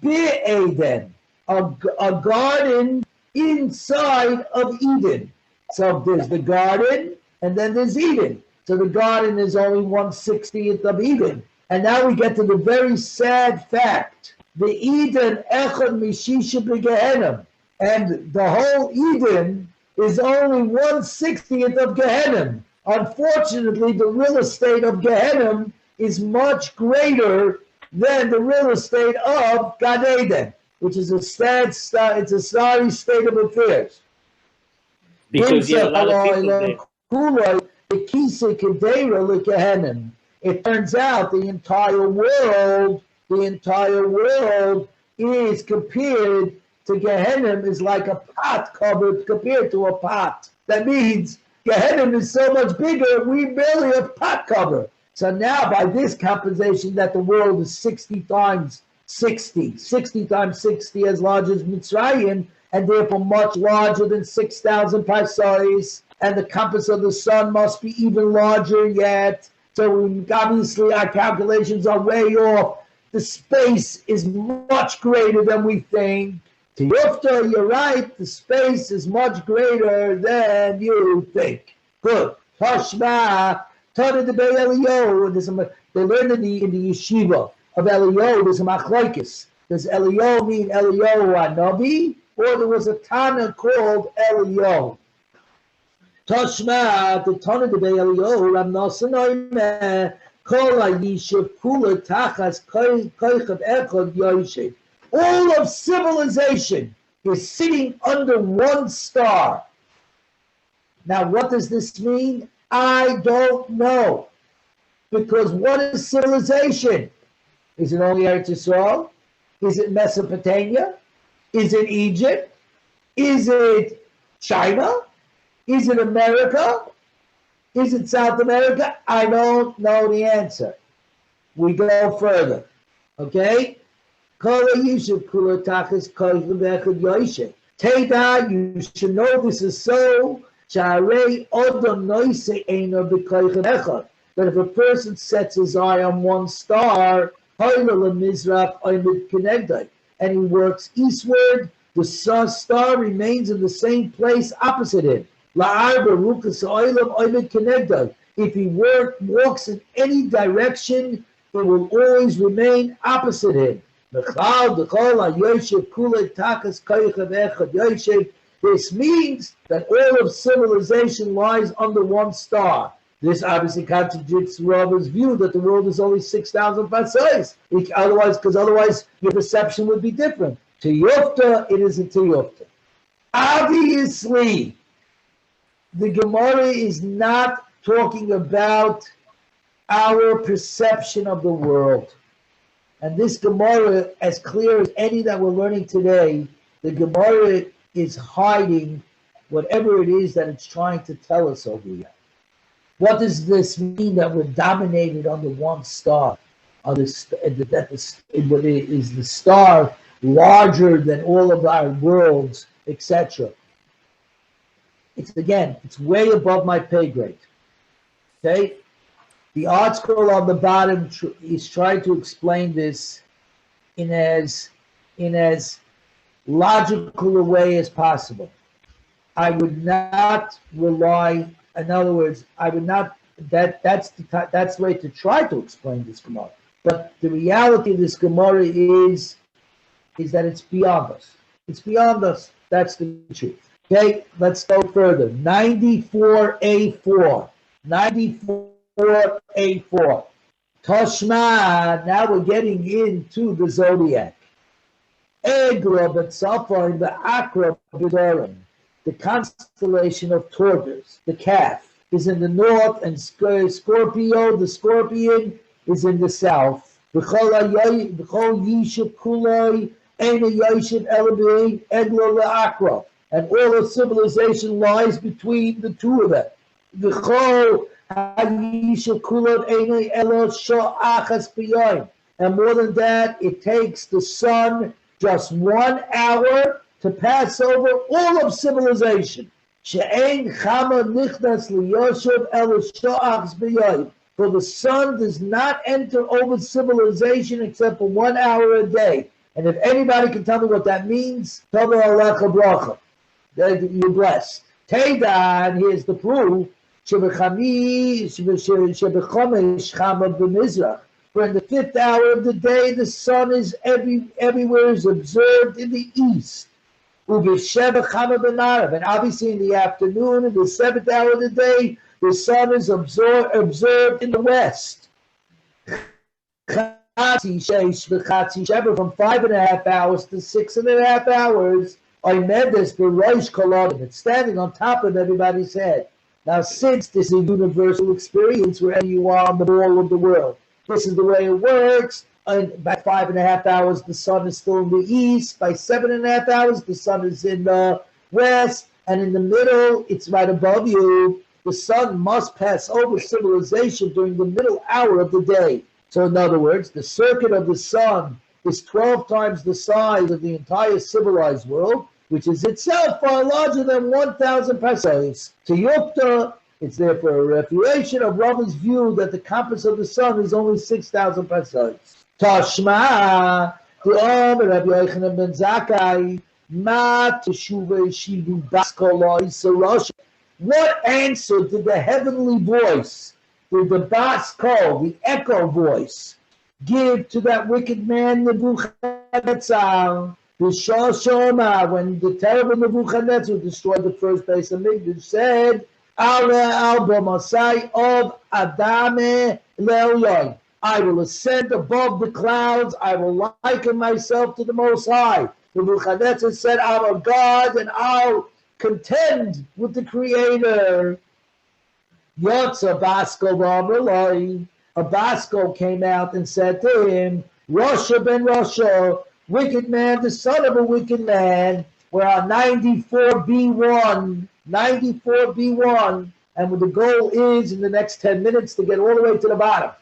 Speaker 1: b'Eden. A garden inside of Eden. So there's the garden, and then there's Eden. So the garden is only 1/60th of Eden. And now we get to the very sad fact. The Eden echad mishisha b'Gehenim. And the whole Eden is only 1/60th of Gehenim. Unfortunately, the real estate of Gehenim is much greater than the real estate of Gan Eden, which is a sorry state of affairs.
Speaker 3: Because you have a lot of people there.
Speaker 1: It turns out the entire world is compared to Gehenim is like a pot compared to a pot. That means Gehenim is so much bigger, we barely have pot cover. So now by this compensation that the world is 60 times 60 times 60 as large as Mitzrayim, and therefore much larger than 6,000 parsecs, and the compass of the sun must be even larger yet. So obviously our calculations are way off. The space is much greater than we think. Tiyufta, you're right, the space is much greater than you think. Good. Tashma, Tana de Eliyahu, they learned in the yeshiva of Eliyahu, there's a machlokes. Does Eliyahu mean Eliyahu Hanavi, or there was a Tana called Eliyahu? Tashma, the Tana de Eliyahu, Ram Nosson Oimeh, Kol HaYishuv Kula Tachas Koichav Echad Yoshev. All of civilization is sitting under one star. Now, what does this mean? I don't know. Because what is civilization? Is it only Eretz Yisrael? Is it Mesopotamia? Is it Egypt? Is it China? Is it America? Is it South America? I don't know the answer. We go further. Okay? Teda, you should know this is so. That if a person sets his eye on one star, and he works eastward, the star remains in the same place opposite him. If he walks in any direction, it will always remain opposite him. This means that all of civilization lies under one star. This obviously contradicts Rava's view that the world is only 6,000 parsecs. Otherwise your perception would be different. Tiyufta, it is a tiyufta. Obviously, the Gemara is not talking about our perception of the world. And this Gemara, as clear as any that we're learning today, the Gemara is hiding whatever it is that it's trying to tell us over here. What does this mean that we're dominated under one star? Is the star larger than all of our worlds, etc.? It's way above my pay grade. Okay? The article on the bottom is trying to explain this in as logical a way as possible. I would not rely. In other words, I would not. That's the way to try to explain this Gemara. But the reality of this Gemara is that it's beyond us. It's beyond us. That's the truth. Okay, let's go further. 94A4. 94A4. Toshma, now we're getting into the zodiac. Egra B'Tzafon, the Akra B'Dorim, the constellation of Taurus, the calf, is in the north, and Scorpio, the scorpion, is in the south. B'chol Yishuv Kuloi, Eina Yishuv Elabei, Egla L'Akra, and all of civilization lies between the two of them. B'chol Yishuv Kuloi, Eina Elo Sho'achas B'Yoyim, and more than that, it takes the sun just 1 hour to pass over all of civilization. She'ein chama nichnas liyoshev el sho'achs b'yoyim. For the sun does not enter over civilization except for 1 hour a day. And if anybody can tell me what that means, Tova alecha bracha. You're blessed. Teda, and here's the proof. Shebechomesh chama b'mizrach. For in the 5th hour of the day, the sun is everywhere is observed in the east. And obviously in the afternoon, in the 7th hour of the day, the sun is observed in the west. From 5.5 hours to 6.5 hours, it's standing on top of everybody's head. Now, since this is a universal experience wherever you are on the ball of the world, this is the way it works. And by 5.5 hours, the sun is still in the east. By 7.5 hours, the sun is in the west. And in the middle, it's right above you. The sun must pass over civilization during the middle hour of the day. So in other words, the circuit of the sun is 12 times the size of the entire civilized world, which is itself far larger than 1,000 parsecs. To Yukta, it's therefore a refutation of Rava's view that the compass of the sun is only 6,000 parsecs. Tashma, the Rabbi Yochanan ben Zakkai, Ma teshuva shivu baskoloi sarosh. What answer did the heavenly voice, did the baskol, the echo voice, give to that wicked man Nebuchadnezzar? When the terrible Nebuchadnezzar destroyed the first base of Migdash, said, of Adame Le'elyon, I will ascend above the clouds, I will liken myself to the Most High. Nebuchadnezzar said, I'm a God and I'll contend with the Creator. Yotza Basko V'Amrloi, a Basko came out and said to him, Rasha ben Rasha, wicked man, the son of a wicked man. We're on 94B1, 94B1, and the goal is in the next 10 minutes to get all the way to the bottom.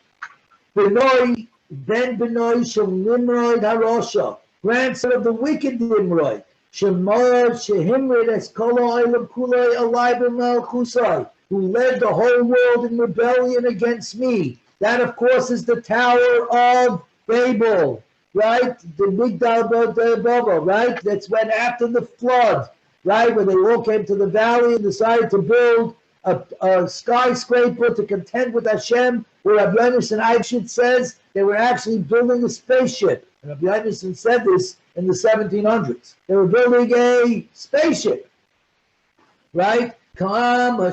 Speaker 1: Benoi, ben Benoi Shem Nimrod HaRosha, grandson of the wicked Nimrod, Shemod Shehimrid Eskolo Olam Kulei Alai B'Melchusai, who led the whole world in rebellion against me. That, of course, is the Tower of Babel, right? The Migdal Baba, right? That's when after the flood, right, when they all came to the valley and decided to build a skyscraper to contend with Hashem, where Rabbi Yonason Eichshit says they were actually building a spaceship. And Rabbi Yonason said this in the 1700s. They were building a spaceship, right? How many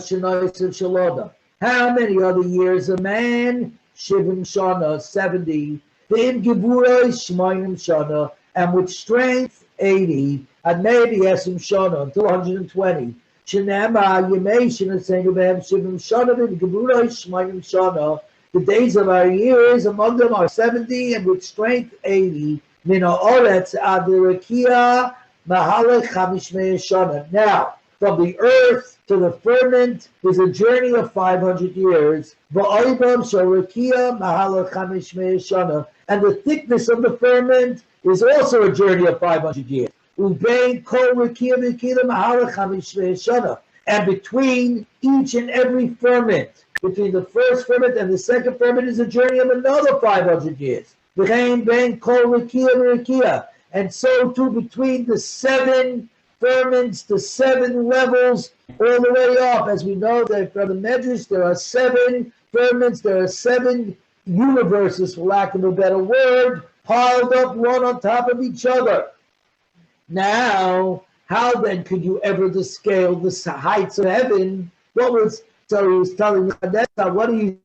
Speaker 1: other years a man? Shivim Shana, 70. V'im Geburah Shmoinim Shana, and with strength, 80. And maybe Esim Shana, until 120. Shenema Yemei Shinasegavam Shivim Shana, V'im Geburah Shmoinim Shana. The days of our years among them are 70, and with strength, 80. Mina Oretz Adirakia Mahalach Chamishmei Shana. Now, from the earth to the firmament is a journey of 500 years. And the thickness of the firmament is also a journey of 500 years. And between each and every firmament, between the first firmament and the second firmament, is a journey of another 500 years. And so too between the 7 firmaments, the 7 levels, all the way up. As we know that from the Medrash, there are 7 firmaments, there are 7 universes, for lack of a better word, piled up one on top of each other. Now, how then could you ever scale the heights of heaven? So he was telling me, what do you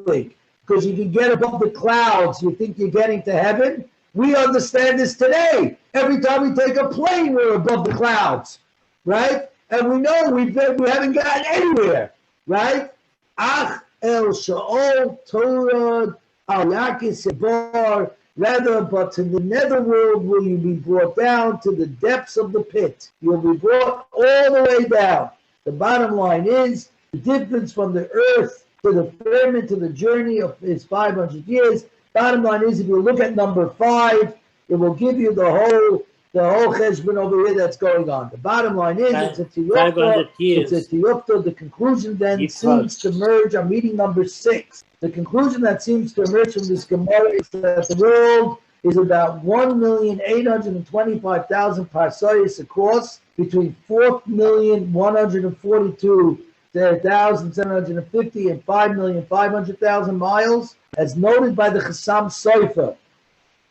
Speaker 1: think? Because you can get above the clouds, you think you're getting to heaven? We understand this today. Every time we take a plane, we're above the clouds, right? And we know we haven't gotten anywhere, right? Ach el sha'ol Torah al yakis bar. Rather, but to the netherworld will you be brought down to the depths of the pit. You'll be brought all the way down. The bottom line is the difference from the earth to the firmament to the journey is 500 years. Bottom line is, if you look at number 5, it will give you the whole cheshbon over here that's going on. The bottom line is, it's a tiyufta. The conclusion then seems to merge. I'm reading number 6. The conclusion that seems to emerge from this Gemara is that the world is about 1,825,000 parsoyas across, between 4,142,750 and 5,500,000 miles, as noted by the Chassam Sofer.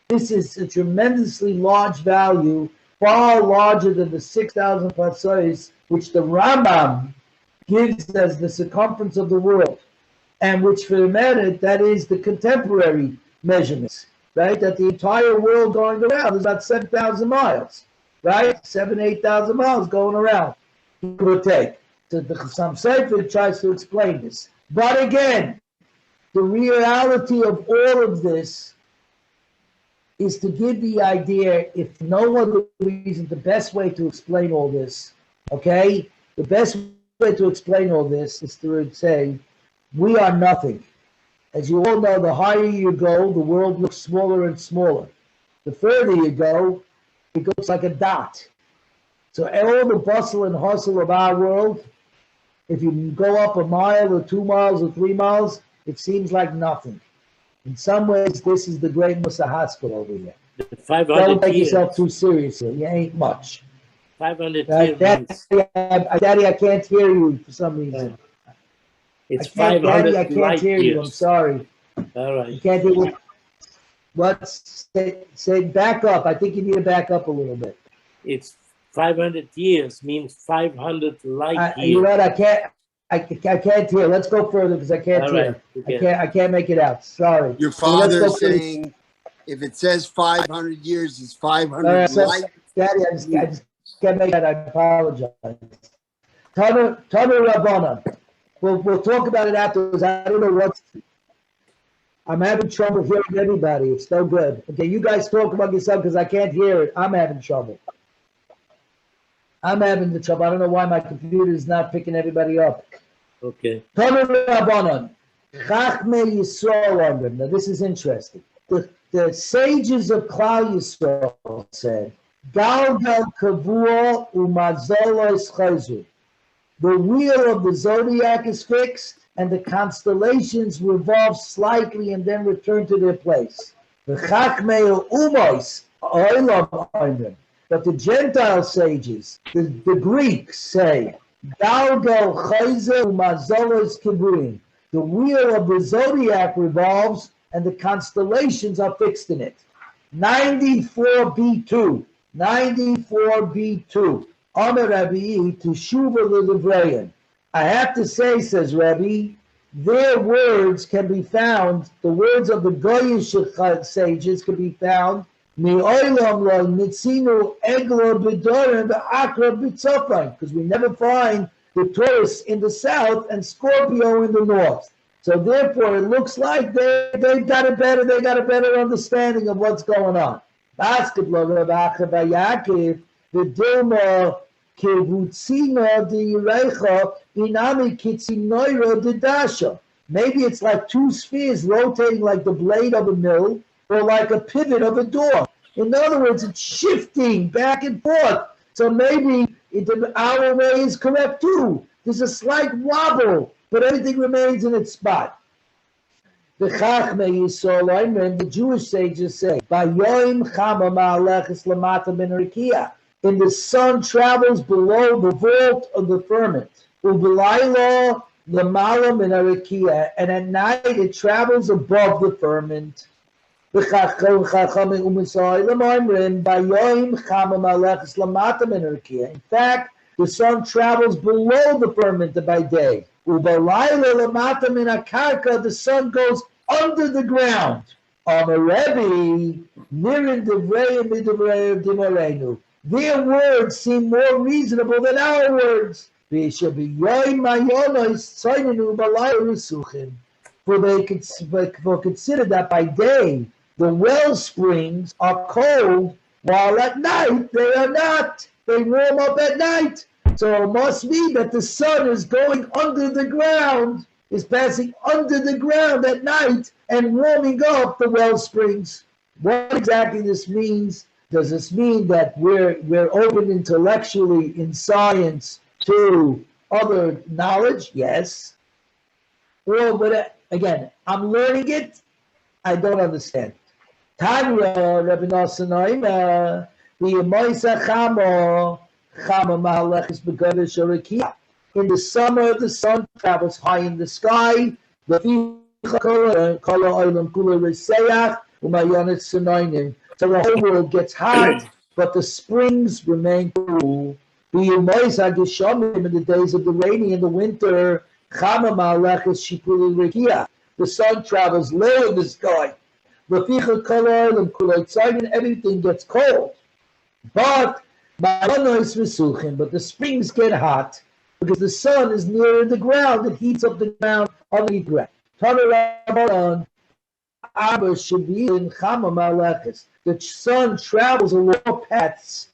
Speaker 1: This is a tremendously large value, far larger than the 6,000 parsoyas, which the Rambam gives as the circumference of the world, and which for the matter, that is the contemporary measurements, right? That the entire world going around is about 7,000 miles, right? 8,000 miles going around, give or take. So the Chassam Sofer tries to explain this. But again, the reality of all of this is to give the idea, if no other reason, the best way to explain all this, okay? The best way to explain all this is to say, we are nothing. As you all know, the higher you go, the world looks smaller and smaller. The further you go, it looks like a dot. So all the bustle and hustle of our world, if you go up a mile or 2 miles or 3 miles, it seems like nothing. In some ways, this is the great Musa Hospital over here. Don't take yourself too seriously. You ain't much.
Speaker 3: 500 years.
Speaker 1: Daddy, I can't hear you for some reason.
Speaker 3: It's 500
Speaker 1: Daddy, I can't hear you. I'm sorry.
Speaker 3: All right.
Speaker 1: You can't hear you. Say back up. I think you need to back up a little bit.
Speaker 3: It's 500 years means 500 light years.
Speaker 1: You know what? I can't hear. Let's go further because I can't hear. Okay. I can't make it out. Sorry.
Speaker 2: Your father is saying if it says 500 years, it's 500 light.
Speaker 1: Daddy, I just can't make that. I apologize. Tanu Rabbanan. We'll talk about it afterwards. I don't know what. I'm having trouble hearing everybody. It's no good. Okay, you guys talk about yourself because I can't hear it. I'm having trouble. I'm having the trouble. I don't know why my computer is not picking everybody up.
Speaker 3: Okay.
Speaker 1: Now this is interesting. The sages of Klal Yisrael said, Galgal Kavua Umazolos Chayzu. The wheel of the zodiac is fixed, and the constellations revolve slightly and then return to their place. But the Gentile sages, the Greeks say, Galgal Chayze Umazolos Kiburim. The wheel of the zodiac revolves, and the constellations are fixed in it. 94b2. 94b2. Amar Rabbi to Shuva L'Livreyan. I have to say, says Rabbi, their words can be found, the words of the Goyish sages can be found, because we never find the Taurus in the south and Scorpio in the north. So therefore, it looks like they got a better understanding of what's going on. The Dilma Kevutsina de Irecha Inami Kitsinoira de Dasha. Maybe it's like two spheres rotating like the blade of a mill or like a pivot of a door. In other words, it's shifting back and forth. So maybe our way is correct too. There's a slight wobble, but everything remains in its spot. The Chachmei Yisrael, the Jewish sages say, "Bayoim Chama Ma'aleches Lamata Ben Rikia." And the sun travels below the vault of the firmament. Ubelayla Lamala Min Rikia, and at night it travels above the firmament. In fact, the sun travels below the firmament by day. The sun goes under the ground. Their words seem more reasonable than our words. For they consider that by day the well springs are cold, while at night they are not. They warm up at night. So it must mean that the sun is going under the ground, is passing under the ground at night and warming up the well springs. What exactly this means? Does this mean that we're open intellectually in science to other knowledge? Yes. Well, but again, I'm learning it. I don't understand. Tanya Rabbi Nasanaim, the Moisa Chamo, in the summer, the sun travels high in the sky. So the whole world gets hot, but the springs remain cool. In the days of the rainy in the winter, the sun travels low in the sky. Everything gets cold. But the springs get hot because the sun is near the ground. It heats up the ground underneath the ground. The sun travels along paths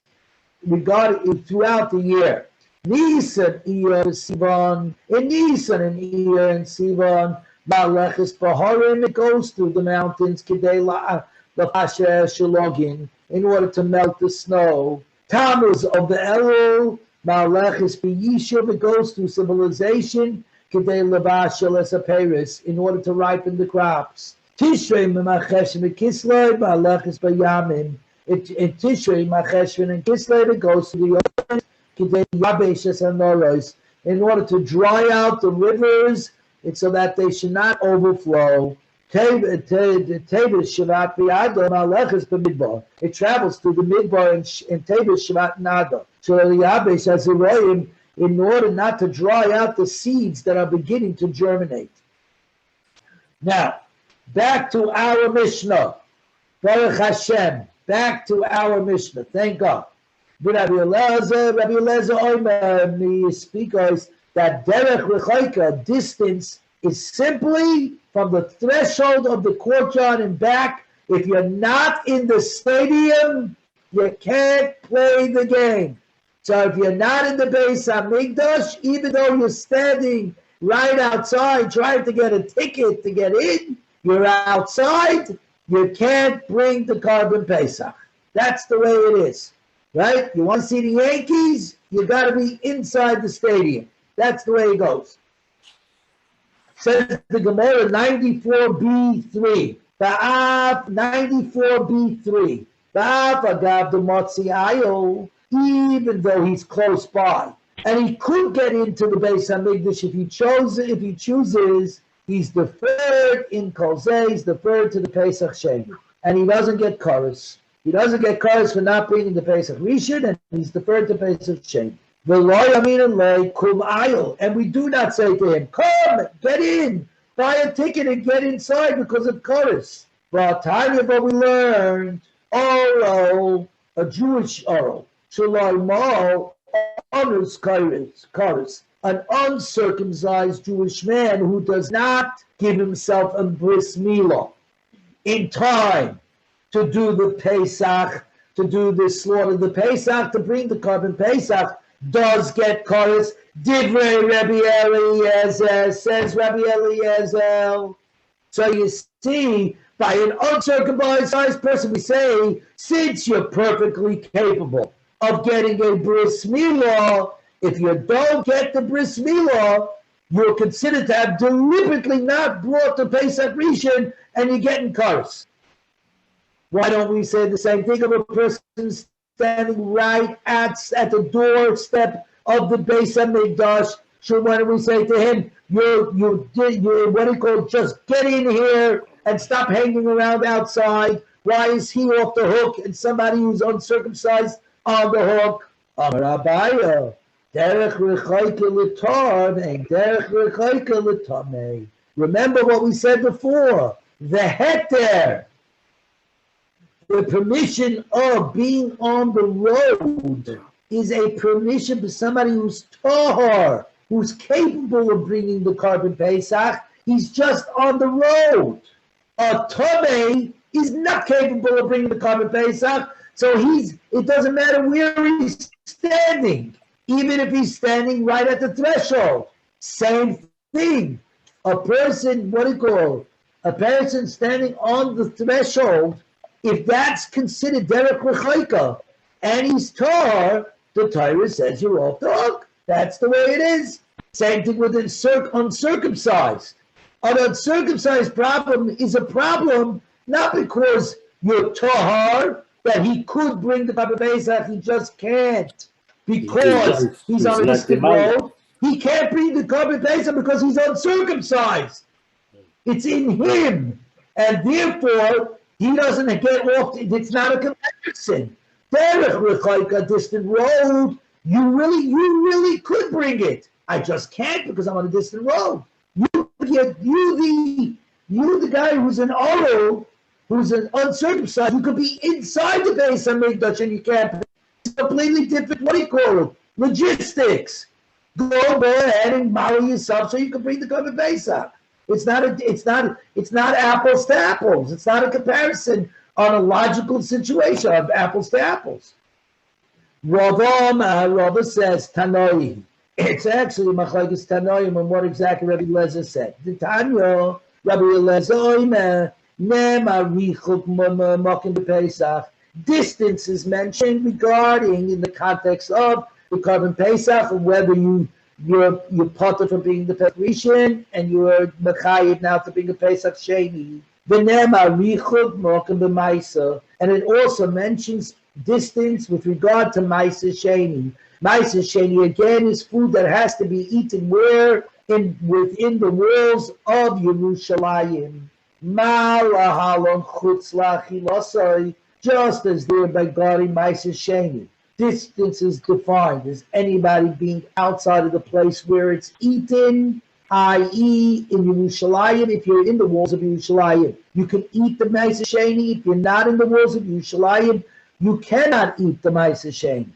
Speaker 1: regarded throughout the year. Nisan, Iyar, Sivan, in Nisan and Iyar and Sivan, Malachis Baharim, it goes through the mountains, Kedela, the Pasha Shalogin, in order to melt the snow. Tammuz of the Elul, Malachis B'Yishuv, it goes through civilization, Kedela Bashal as a Paris, in order to ripen the crops. Tishrei, Mamacheshim, Kislei, Malachis Bayamim. In Tishrei, Macheshvin, and Kislev, it goes to the ocean, in order to dry out the rivers, so that they should not overflow. It travels through the Midbar in Tevis, Shavat, Nada. In order not to dry out the seeds that are beginning to germinate. Now, back to our Mishnah. Baruch Hashem. Back to our Mishnah. Thank God. Rabbi Eliezer Omer speaks that derech rechaika, distance, is simply from the threshold of the courtyard and back. If you're not in the stadium, you can't play the game. So if you're not in the Beis Hamikdash, even though you're standing right outside trying to get a ticket to get in, you're outside, you can't bring the Carbon Pesach. That's the way it is, right? You want to see the Yankees, you got to be inside the stadium. That's the way it goes. Says the Gemara 94b3. Ba'af 94b3. Ba'af agav the Motzi Ayo, even though he's close by. And he could get into the Beis Hamikdash if he chooses, he's deferred in Kolzeh, he's deferred to the Pesach Shem. And he doesn't get chorus. He doesn't get chorus for not bringing the Pesach Rishon, and he's deferred to Pesach Shem. And we do not say to him, come, get in, buy a ticket and get inside because of chorus. But Tanya, but we learned, oral, a Jewish oral, Shalom honors chorus. An uncircumcised Jewish man who does not give himself a bris milah in time to do the Pesach, to do the slaughter of the Pesach, to bring the Carbon Pesach, does get chorus. Divrei Rabbi Eliezer, says Rabbi Eliezer. So you see, by an uncircumcised person, we say, since you're perfectly capable of getting a bris milah, if you don't get the bris milah, you're considered to have deliberately not brought the Pesach Rishon, and you're getting chorus. Why don't we say the same thing of a person standing right at the doorstep of the Beis Hamikdash? So why don't we say to him, you what do you call, just get in here and stop hanging around outside? Why is he off the hook and somebody who's uncircumcised on the hook? Amar Abaya, derech rechaika l'tarmei, derech rechaika l'tamei. Remember what we said before. The heter, the permission of being on the road, is a permission for somebody who's tahor, who's capable of bringing the carbon Pesach. He's just on the road. A tamei is not capable of bringing the carbon Pesach, so it doesn't matter where he's standing, even if he's standing right at the threshold. Same thing. A person, a person standing on the threshold, if that's considered derech rechaika, and he's tar, the Torah says you're off the hook. That's the way it is. Same thing with uncircumcised. An uncircumcised problem is a problem not because you're tahar, that he could bring the carbon Pesach, he just can't. Because he's on a distant road, he can't bring the carbon Pesach because he's uncircumcised. It's in him. And therefore, he doesn't get off. It's not a comparison. Derech rechaika, distant road, you really could bring it. I just can't because I'm on a distant road. You the guy who's an Oro, who's an uncircumcised, you could be inside the Beis HaMikdash and you can't. It's completely different, logistics. Go ahead and model yourself so you can bring the carbon Pesach. It's not apples to apples. It's not a comparison on a logical situation of apples to apples. Rava says Tanoi. It's actually Machlokes Tanoim and what exactly Rabbi Eliezer said. The Tanya, Rabbi Eliezer, distance is mentioned regarding in the context of the carbon Pesach and whether you're potter from being the Pesach Rishon and you're Mechayed now to being a Pesach Sheni. And it also mentions distance with regard to Maisa Sheni. Maisa Sheni again is food that has to be eaten where? Within the walls of Yerushalayim. Just as there by guarding Maisa Sheni. Distance is defined as anybody being outside of the place where it's eaten, i.e. in Yerushalayim. If you're in the walls of Yerushalayim, you can eat the Maisa Sheni. If you're not in the walls of Yerushalayim, you cannot eat the Maisa Sheni.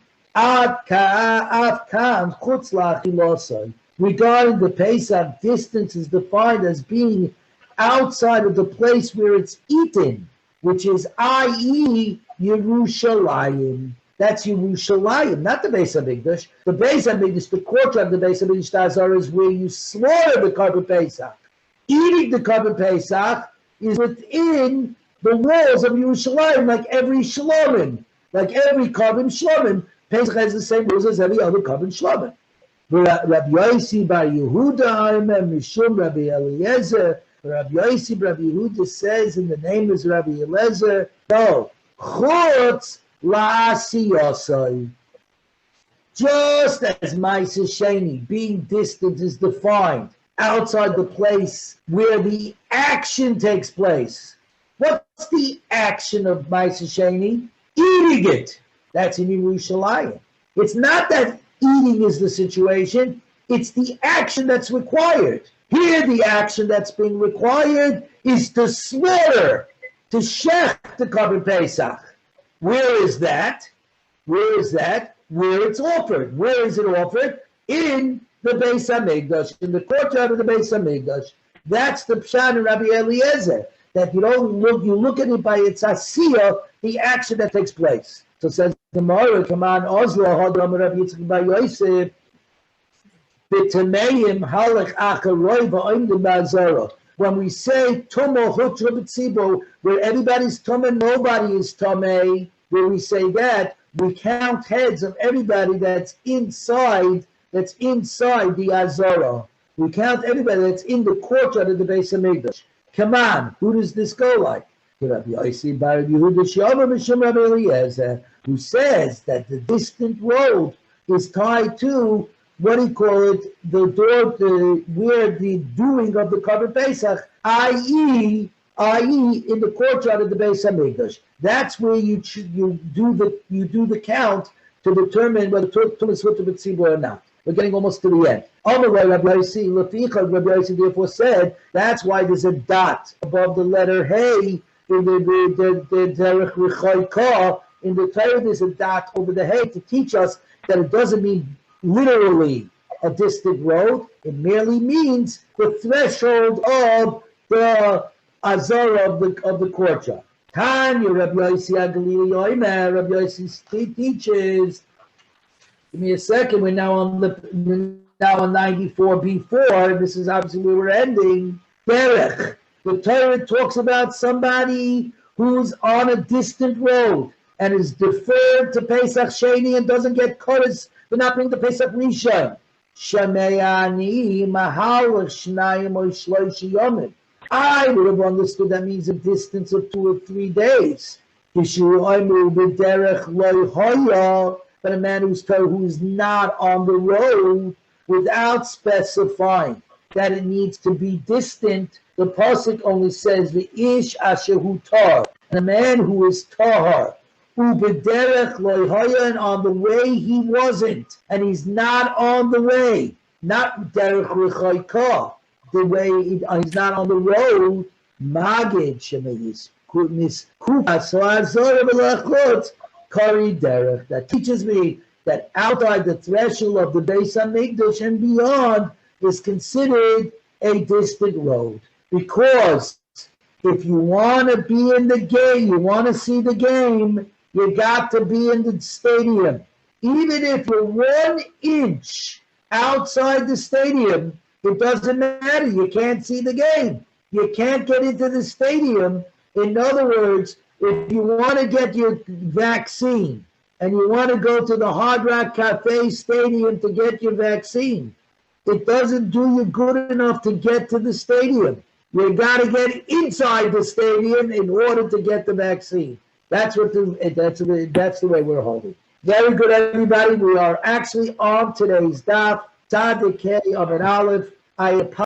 Speaker 1: Regarding the Pesach, distance is defined as being outside of the place where it's eaten, which is i.e. Yerushalayim. That's Yerushalayim, not the Beis HaMikdash. The Beis HaMikdash, the courtyard of the Beis HaMikdash Tazar is where you slaughter the carbon Pesach. Eating the carbon Pesach is within the walls of Yerushalayim, like every Shlomim. Like every carbon Shlomim, Pesach has the same rules as every other carbon Shlomim. Rabbi Yosi bar Yehuda, Mishum Rabbi Eliezer. Rabbi Yosi bar Yehuda says in the name is Rabbi Eliezer, no, Chutz La'asiyosai. Just as Maisa Sheni, being distant, is defined outside the place where the action takes place. What's the action of Maisa Sheni? Eating it. That's in Yerushalayim. It's not that eating is the situation, it's the action that's required. Here, the action that's being required is to slaughter, to shech the carbon Pesach. Where is that? Where is that? Where it's offered. Where is it offered? In the Beis HaMikdash, in the courtyard of the Beis HaMikdash. That's the Pshat in Rabbi Eliezer. That you look at it by its asiyah, the action that takes place. So says the Gemara, come on, Ozla, Hadram, Rabbi Yitzchak Bar Yosef, B'tameim halach acharoi v'oimdim ba'azara. When we say Tumo Hutra B'tzibo, where everybody's Tumah, nobody is Tameh, where we say that, we count heads of everybody that's inside the Azara. We count everybody that's in the courtyard of the Beis HaMikdash. Come on, who does this go like? Rabbi Yosi bar Yehuda Shama Mishum Rabbi Eliezer, who says that the distant road is tied to what do you call it? The door, where the doing of the carbon Pesach, i.e., i.e., in the courtyard of the Beis Hamikdash. That's where you do the count to determine whether Tumas Hutter B'Tzibur or not. We're getting almost to the end. Rabbi Yossi therefore said that's why there's a dot above the letter Hey in the Derech Rechai Ka. In the Torah, there's a dot over the Hey to teach us that it doesn't mean literally a distant road. It merely means the threshold of the Azara of the courtyard. Tanya, Rabbi Yossi Agalili Yomer, Rabbi Yossi teaches. Give me a second. We're now on 94b4. This is obviously where we're ending. Derech. The Torah talks about somebody who's on a distant road and is deferred to Pesach Sheni and doesn't get koros for not bringing the Pesach Rishon. Shameani mahalach shnayim or shloishi yomim. I would have understood that means a distance of 2 or 3 days. But a man who's not on the road, without specifying that it needs to be distant, the pasuk only says the ish asher tar, and a man who is tahar, ubederech loyhaya, and on the way he wasn't, and he's not on the way, not derech rechayka, the way he's not on the road. Magid shemayis kumis kupas soazor belachot kari derech. That teaches me that outside the threshold of the Beis Hamikdash and beyond is considered a distant road. Because if you want to be in the game, you want to see the game, you got to be in the stadium. Even if you're 1 inch outside the stadium, it doesn't matter. You can't see the game. You can't get into the stadium. In other words, if you want to get your vaccine and you want to go to the Hard Rock Cafe Stadium to get your vaccine, it doesn't do you good enough to get to the stadium. You got to get inside the stadium in order to get the vaccine. That's the way we're holding. Very good, everybody. We are actually on today's daf. Tzaddik Hey Amud Aleph. I